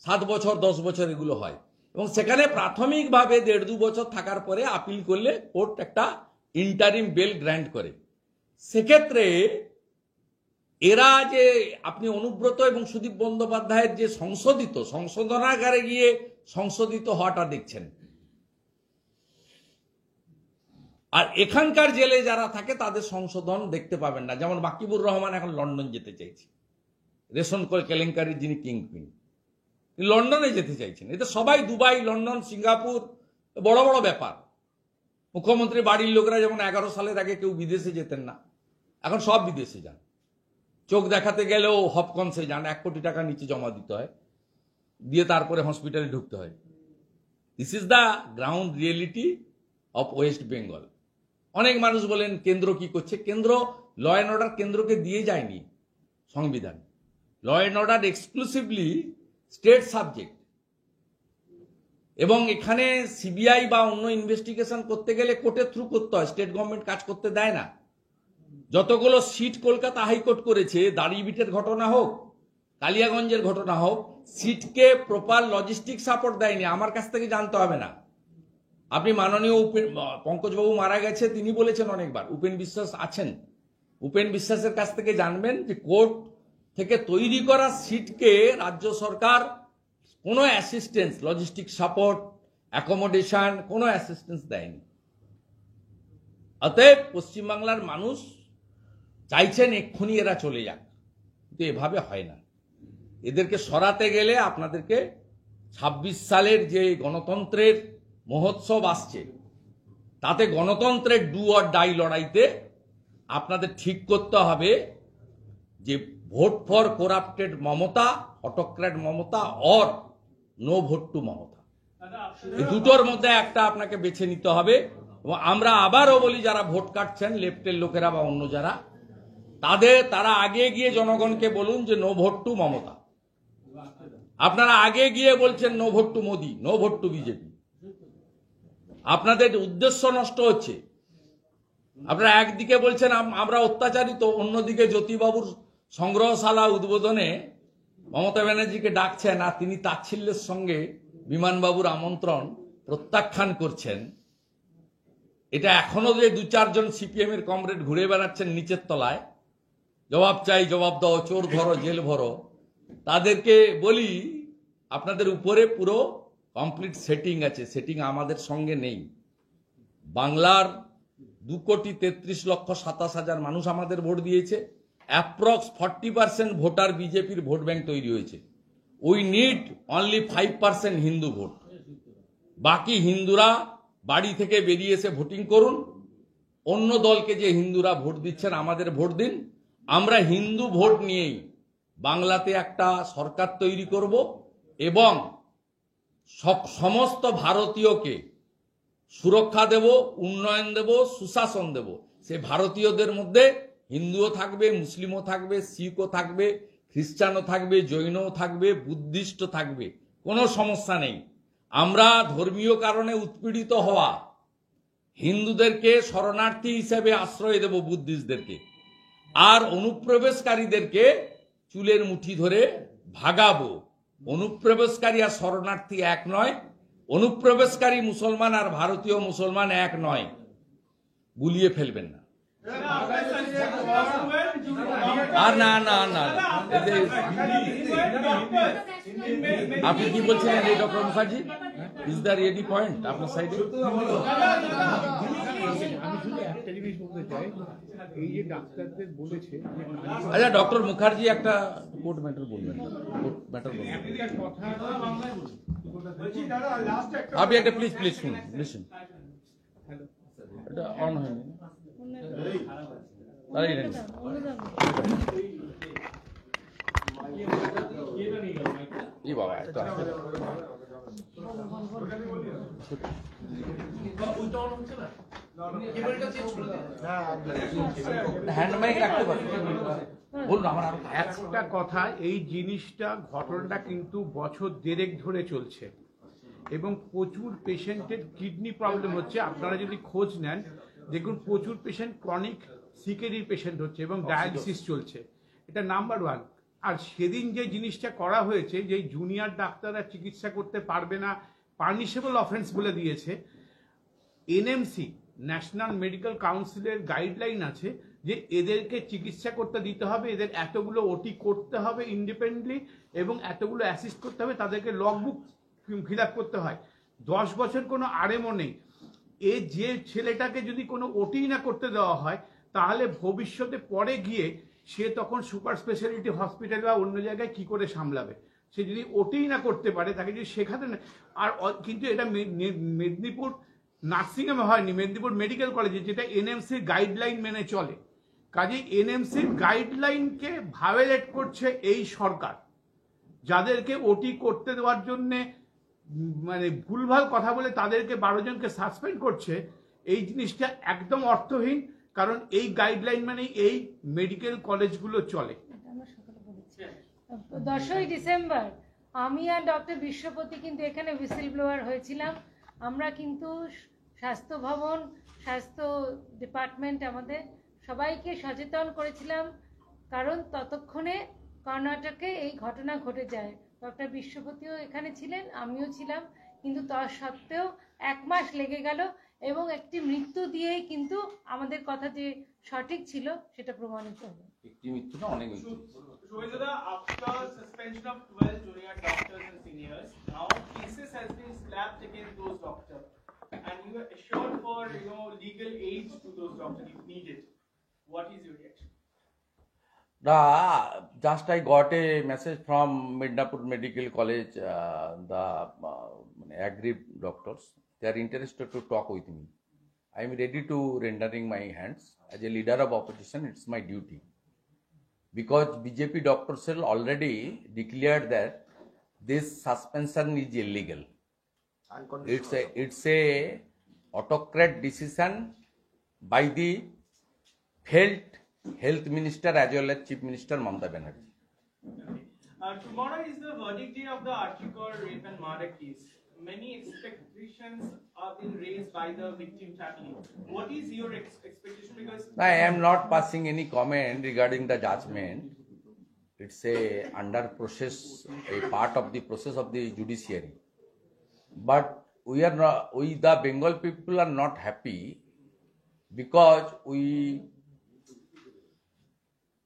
7 বছর 10 বছর এগুলো হয় এবং সেখানে প্রাথমিকভাবে 1.5-2 বছর থাকার পরে আপিল করলে কোর্ট একটা ইন্টারিম বেল গ্র্যান্ট করে। সেক্ষেত্রে এরা যে আপনি অনুব্রত এবং সুদীপ বন্দ্যোপাধ্যায়ের যে সংশোধনাগারে গিয়ে সংশোধিত হওয়াটা দেখছেন, আর এখানকার জেলে যারা থাকে তাদের সংশোধন দেখতে পাবেন না। যেমন বাকিবুর রহমান এখন লন্ডন যেতে চাইছে, রেশন কেলেঙ্কারির যিনি কিংপিন, লন্ডনে যেতে চাইছেন। এতে সবাই দুবাই, লন্ডন, সিঙ্গাপুর, বড় বড় ব্যাপার। মুখ্যমন্ত্রী বাড়ির লোকরা যেমন 11 সালের আগে কেউ বিদেশে যেতেন না, এখন সব বিদেশে যান। চোখ দেখাতে গেলেও হপকনসে যান, 1 কোটি টাকা নিচে জমা দিতে হয়, দিয়ে তারপরে হসপিটালে ঢুকতে হয়। This is the ground reality of West Bengal. অনেক মানুষ বলেন কেন্দ্র কি করছে? কেন্দ্র ল অ্যান্ড অর্ডার কেন্দ্রকে দিয়ে যায়নি সংবিধান। Law and order exclusively state subject এবং এখানে সিবিআই বা অন্য ইনভেস্টিগেশন করতে গেলে কোর্টের থ্রু করতে হয়, স্টেট গভর্নমেন্ট কাজ করতে দেয় না। যতগুলো সিট কলকাতা হাইকোর্ট করেছে, দাড়িভিটের ঘটনা হোক, কালিয়াগঞ্জের ঘটনা হোক, সিটকে প্রপার লজিস্টিক সাপোর্ট দেয়নি। আমার কাছ থেকে জানতে হবে না, আপনি মাননীয় পঙ্কজবাবু মারা গেছে, তিনি বলেছেন অনেকবার, উপেন বিশ্বাস আছেন, উপেন বিশ্বাসের কাছ থেকে জানবেন যে কোর্ট থেকে তৈরি করা সিটকে রাজ্য সরকার কোনো অ্যাসিস্ট্যান্স, লজিস্টিক সাপোর্ট, অ্যাকোমোডেশন, কোনো অ্যাসিস্ট্যান্স দেয়নি। অতএব পশ্চিমবাংলার মানুষ চাইছেন এক্ষুনি এরা চলে যাক, কিন্তু এভাবে হয় না। এদেরকে সরাতে গেলে আপনাদেরকে ২৬ সালের যে গণতন্ত্রের মহোৎসব আসছে, তাতে গণতন্ত্রের ডু অর ডাই লড়াইতে আপনাদের ঠিক করতে হবে যে vote for corrupted Mamata, autocrat Mamata, or no vote to Mamata. এই দুটোর মধ্যে একটা আপনাকে বেছে নিতে হবে। এবং আমরা আবারও বলি, যারা ভোট কাটছেন লেফটের লোকেরা বা অন্য যারা, তারা আগে গিয়ে জনগণকে বলুন যে নো ভোট টু মমতা। আপনারা আগে গিয়ে বলছেন no vote to Modi, no vote to BJP. আপনাদের উদ্দেশ্য নষ্ট হচ্ছে। আপনারা একদিকে বলছেন আমরা অত্যাচারিত, অন্যদিকে জ্যোতিবাবুর সংগ্রহশালা উদ্বোধনে মমতা ব্যানার্জিকে ডাকছেন, আর তিনি তাচ্ছিল্যের সঙ্গে বিমানবাবুর আমন্ত্রণ প্রত্যাখ্যান করছেন। এটা এখনো যে ২-৪ জন সিপিএম এর কমরেড ঘুরে বেড়াচ্ছেন নিচের তলায়, জবাব চাই, জবাব দাও, চোর ধরো, জেল ভরো, তাদেরকে বলি আপনাদের উপরে পুরো কমপ্লিট সেটিং আছে। সেটিং আমাদের সঙ্গে নেই। বাংলার ২,৩৩,২৭,০০০ মানুষ আমাদের ভোট দিয়েছে। অ্যাপ্রক্স 40% ভোটার বিজেপির ভোট ব্যাংক তৈরি হয়েছে। We need only 5% Hindu vote. বাকি হিন্দুরা বাড়ি থেকে বেরিয়ে এসে ভোটিং করুন। অন্য দলকে যে হিন্দুরা ভোট দিচ্ছেন, আমাদের ভোট দিন। আমরা হিন্দু ভোট নিয়েই বাংলাতে একটা সরকার তৈরি করব এবং সমস্ত ভারতীয়কে সুরক্ষা দেব, উন্নয়ন দেব, সুশাসন দেব। সে ভারতীয়দের মধ্যে হিন্দুও থাকবে, মুসলিমও থাকবে, শিখও থাকবে, খ্রিস্টানও থাকবে, জৈনও থাকবে, বুদ্ধিস্টও থাকবে, কোনো সমস্যা নেই। আমরা ধর্মীয় কারণে উৎপীড়িত হওয়া হিন্দুদেরকে শরণার্থী হিসেবে আশ্রয় দেব, বুদ্ধিস্টদেরকে, আর অনুপ্রবেশকারীদেরকে চুলের মুঠি ধরে ভাগাবো। অনুপ্রবেশকারী আর শরণার্থী এক নয়। অনুপ্রবেশকারী মুসলমান আর ভারতীয় মুসলমান এক নয়। গুলিয়ে ফেলবেন না। আর না না না, আপনি কি বলছিলেন এই doctor Mukherjee? Is there any point আপনার সাইডে? আমি শুধু একটা জিনিস বলতে চাই, এই যে ডাক্তারদের বলেছে যে আচ্ছা, ডক্টর মুখার্জি একটা কোর্ট ম্যাটার বলবেন। কোর্ট ম্যাটার বলবেন আপনি একটা, প্লিজ প্লিজ শুনুন, লিসেন। এটা অন হয়নি। বাবা এত একটা কথা, এই জিনিসটা ঘটনাটা কিন্তু বছর দেড়েক ধরে চলছে এবং প্রচুর পেশেন্টের কিডনি প্রবলেম হচ্ছে। আপনারা যদি খোঁজ নেন দেখুন, প্রচুর পেশেন্ট ক্রনিক সিকেরির পেশেন্ট হচ্ছে এবং ডায়ালিসিস চলছে। এটা নাম্বার ওয়ান। আর সেদিন যে জিনিসটা করা হয়েছে, যে জুনিয়র ডাক্তাররা চিকিৎসা করতে পারবে না, পানিশেবল অফেন্স বলে দিয়েছে। এনএমসি, ন্যাশনাল মেডিকেল কাউন্সিলের গাইডলাইন আছে যে এদেরকে চিকিৎসা করতে দিতে হবে, এদের এতগুলো ওটি করতে হবে ইন্ডিপেন্ডেন্টলি এবং এতগুলো অ্যাসিস্ট করতে হবে, তাদেরকে লগবুক ফিল আপ করতে হয়। 10 বছর কোনো আরএমও নেই। এই যে ছেলেটাকে যদি কোনো ওটি না করতে দেওয়া হয়, তাহলে ভবিষ্যতে পরে গিয়ে সে তখন সুপার স্পেশালিটি হসপিটাল বা অন্য জায়গায় কি করে সামলাবে? সে যদি ওটি না করতে পারে, তাকে যদি শেখাতে না। আর কিন্তু এটা মেদিনীপুর নার্সিংহোমে হয়নি, মেদিনীপুর মেডিকেল কলেজে, যেটা এনএমসির গাইডলাইন মেনে চলে। কাজেই এনএমসির গাইডলাইনকে ভায়োলেট করছে এই সরকার। যাদেরকে ওটি করতে দেওয়ার জন্যে মানে ভুলভাল কথা বলে তাদেরকে 12 জনকে সাসপেন্ড করছে, এই জিনিসটা একদম অর্থহীন। কারণ এই গাইডলাইন মানে এই মেডিকেল কলেজগুলো চলে। 10ই ডিসেম্বর আমি আর ডক্টর বিশ্বপতি কিন্তু এখানে হুইসেল ব্লোয়ার হয়েছিলাম। আমরা কিন্তু স্বাস্থ্য ভবন, স্বাস্থ্য ডিপার্টমেন্ট আমাদের সবাইকে সচেতন করেছিলাম, কারণ ততক্ষণে কর্ণাটকে এই ঘটনা ঘটে যায়। ডক্টর বিশ্বপতিও এখানে ছিলেন, আমিও ছিলাম, কিন্তু তার সত্ত্বেও 1 মাস লেগে গেল এবং একটি মৃত্যু দিয়েই কিন্তু আমাদের কথা যে সঠিক ছিল সেটা প্রমাণিত হলো। একটি মৃত্যু না, অনেক মৃত্যু। Shohida, after suspension of 12 junior doctors and seniors, now cases has been slapped against those doctors. those doctors if needed. What is your reaction? Just I got a message from Midnapur Medical College, the aggrieved doctors. They are interested to talk with me. I am ready to rendering my hands. As a leader of opposition, it's my duty. Because BJP Dr. Cell already declared that this suspension is illegal. It's a autocrat decision by the failed Health Minister as well as Chief Minister Mamata Banerjee. Tomorrow is the verdict day of the Archikor rape and murder case. Many expectations are being raised by the victim family. What is your expectation? Because I am not passing any comment regarding the judgment. It's a under process, a part of the process of the judiciary. But we the Bengal people are not happy because we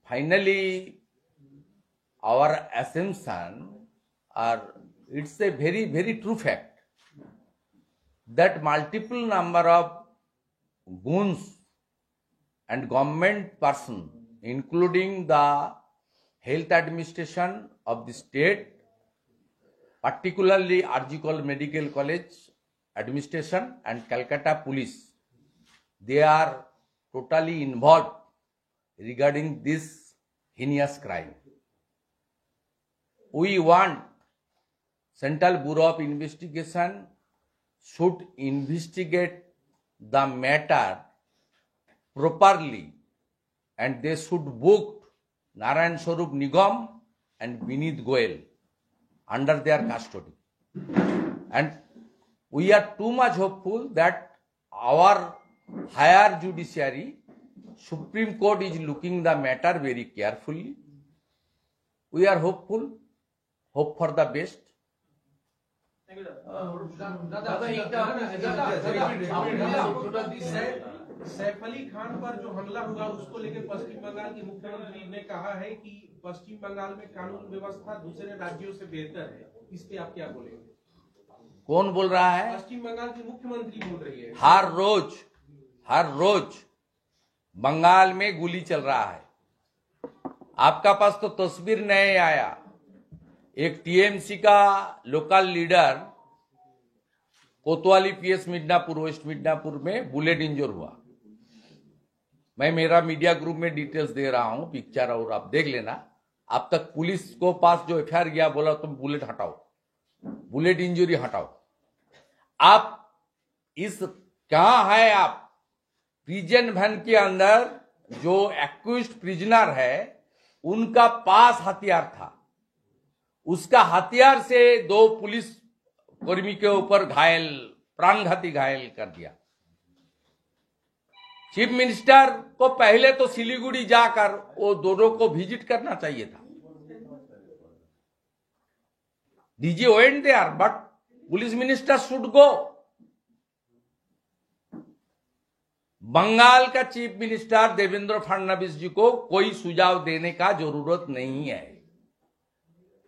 finally our assumption are it's a very, very true fact that multiple number of goons and government person, including the health administration of the state, particularly Arjikol Medical College administration and Calcutta police, they are totally involved regarding this heinous crime. We want Central Bureau of Investigation should investigate the matter properly and they should book Narayan Swarup Nigam and Vinit Goel under their custody. And we are too much hopeful that our higher judiciary, Supreme Court is looking the matter very carefully. We are hopeful, hope for the best. thank you, sir. Saif Ali Khan पर जो हमला हुआ उसको लेकर पश्चिम बंगाल के मुख्यमंत्री ने कहा है कि पश्चिम बंगाल में कानून व्यवस्था दूसरे राज्यों से बेहतर है, इस पे आप क्या बोलेंगे? कौन बोल रहा है? पश्चिम बंगाल की मुख्यमंत्री बोल रही है। हर रोज बंगाल में गोली चल रहा है। आपका पास तो तस्वीर नहीं आया, एक टीएमसी का लोकल लीडर कोतवाली पीएस मिदनापुर, वेस्ट मिदनापुर में बुलेट इंजर हुआ। मैं मेरा मीडिया ग्रुप में डिटेल्स दे रहा हूं, पिक्चर और आप देख लेना। अब तक पुलिस को पास जो एफआईआर गया, बोला तुम बुलेट हटाओ, बुलेट इंजरी हटाओ। आप इस कहां है आप? प्रिजन वैन के अंदर जो एक्यूज्ड प्रिजनर है उनका पास हथियार था, उसका हथियार से 2 पुलिस कर्मी के ऊपर घायल, प्राणघाती घायल कर दिया। चीफ मिनिस्टर को पहले तो सिलीगुड़ी जाकर वो दोनों को विजिट करना चाहिए था। DG went there, but police minister should go. Bengal का चीफ मिनिस्टर देवेंद्र फडणवीस जी को कोई सुझाव देने का जरूरत नहीं है,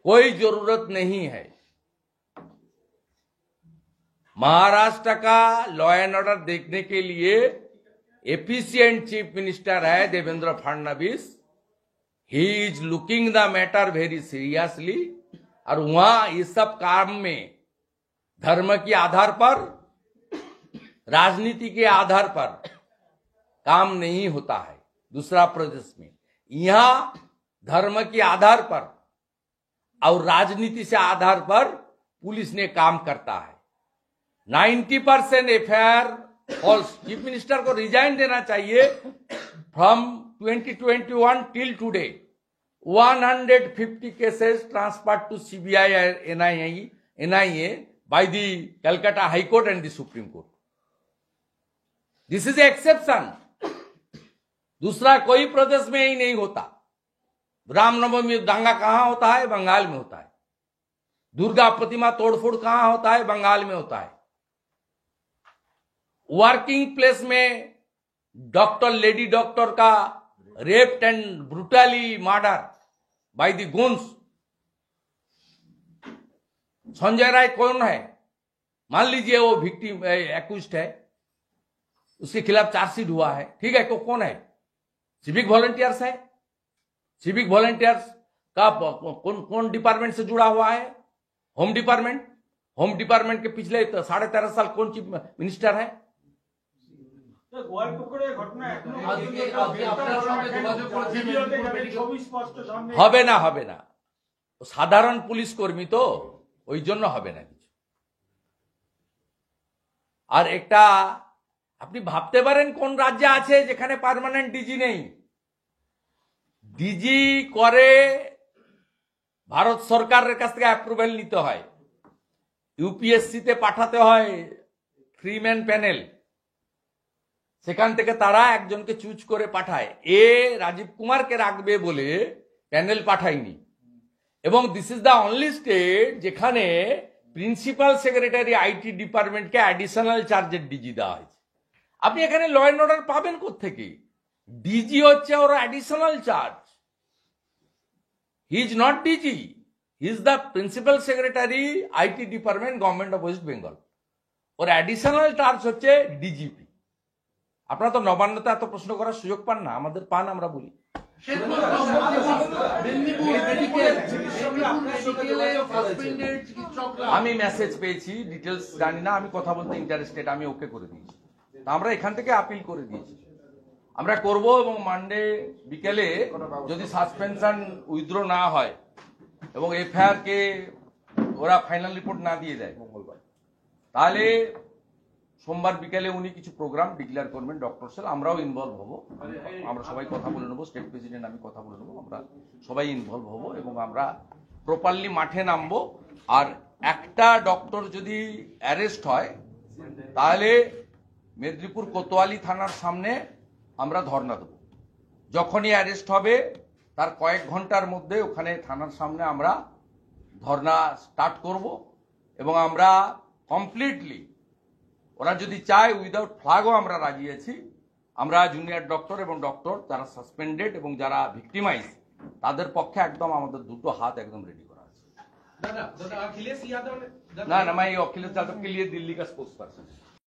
कोई जरूरत नहीं है। महाराष्ट्र का लॉ एंड ऑर्डर देखने के लिए एफिशिएंट चीफ मिनिस्टर है Devendra Fadnavis. He is looking the matter very seriously. और वहां इस सब काम में धर्म के आधार पर, राजनीति के आधार पर काम नहीं होता है। दूसरा प्रदेश में यहां धर्म के आधार पर और राजनीति से आधार पर पुलिस ने काम करता है। 90% एफआईआर फॉल्स। चीफ मिनिस्टर को रिजाइन देना चाहिए। From 2021 till today 150 cases transferred to CBI and NIA by the Calcutta High Court and the Supreme Court. This is exception. दूसरा कोई प्रदेश में ही नहीं होता। रामनवमी दंगा कहां होता है? बंगाल में होता है। दुर्गा प्रतिमा तोड़फोड़ कहां होता है? बंगाल में होता है। वर्किंग प्लेस में डॉक्टर, लेडी डॉक्टर का rape and brutally murder by the goons. Sanjay Roy कौन है? मान लीजिए वो विक्टिम एक्यूज्ड है। उसके खिलाफ चार्जशीट हुआ है, ठीक है, कौन है? सिविक वॉलंटियर्स है। सिविक वॉलंटियर्स का कौन डिपार्टमेंट से जुड़ा हुआ है? Home department. होम डिपार्टमेंट के पिछले 13.5 साल कौन चीफ मिनिस्टर है? হবে না সাধারণ পুলিশ কর্মী তো, ওই জন্য হবে না কিছু। আর একটা আপনি ভাবতে পারেন কোন রাজ্যে আছে যেখানে পার্মানেন্ট ডিজি নেই? ডিজি করে ভারত সরকারের কাছ থেকে অ্যাপ্রুভেল নিতে হয়, ইউপিএসসি তে পাঠাতে হয় 3 ম্যান প্যানেল, সেখান থেকে তারা একজনকে চুজ করে পাঠায়। রাজীব কুমারকে রাখবে বলে প্যানেল পাঠায়নি। এবং this is the only state যেখানে প্রিন্সিপাল সেক্রেটারি আইটি ডিপার্টমেন্টকে অ্যাডিশনাল চার্জের ডিজি দেওয়া হয়েছে। আপনি এখানে ল অ্যান্ড অর্ডার পাবেন কোত্থেকে? ডিজি হচ্ছে ওর additional charge. He is not DG, he is the principal secretary IT department government of West Bengal. ওর অ্যাডিশনাল চার্জ হচ্ছে ডিজিপি। আপনারা তো নবান্নতে এত প্রশ্ন করার সুযোগ পান না, আমাদের পান, আমরা বলি। আমি মেসেজ পেয়েছি, ডিটেলস জানি না, আমি কথা বলতে ইন্টারেস্টেড, আমি ওকে করে দিয়েছি। আমরা এখান থেকে আপিল করে দিয়েছি, আমরা করব। এবং মানডে বিকেলে যদি সাসপেনশন উইথড্র না হয় এবং এফআইআর কে ওরা ফাইনাল রিপোর্ট না দিয়ে দেয় মঙ্গলবার, তাহলে সোমবার বিকেলে উনি কিছু প্রোগ্রাম ডিক্লেয়ার করবেন ডক্টর সেল, আমরাও ইনভলভ হব। আমরা সবাই কথা বলে নেবো, স্টেট প্রেসিডেন্ট আমি কথা বলে নেবো, আমরা সবাই ইনভলভ হব এবং আমরা প্রপারলি মাঠে নামবো। আর একটা ডক্টর যদি অ্যারেস্ট হয় তাহলে মেদিনীপুর কোতোয়ালি থানার সামনে আমরা ধর্ণা দেব। যখনই অ্যারেস্ট হবে তার কয়েক ঘন্টার মধ্যে ওখানে থানার সামনে আমরা ধর্ণা স্টার্ট করব এবং আমরা কমপ্লিটলি, ওরা যদি চায় উইদাউট ফ্ল্যাগও আমরা রাজি আছি। আমরা জুনিয়র ডক্টর এবং ডক্টর যারা সাসপেন্ডেড এবং যারা ভিক্টিমাইজ তাদের পক্ষে একদম আমাদের দুটো হাত একদম रेडी করা আছে। दादा अखिलेश यादव ने ना मैं अखिलेश यादव के लिए दिल्ली का स्पोक्स पर्सन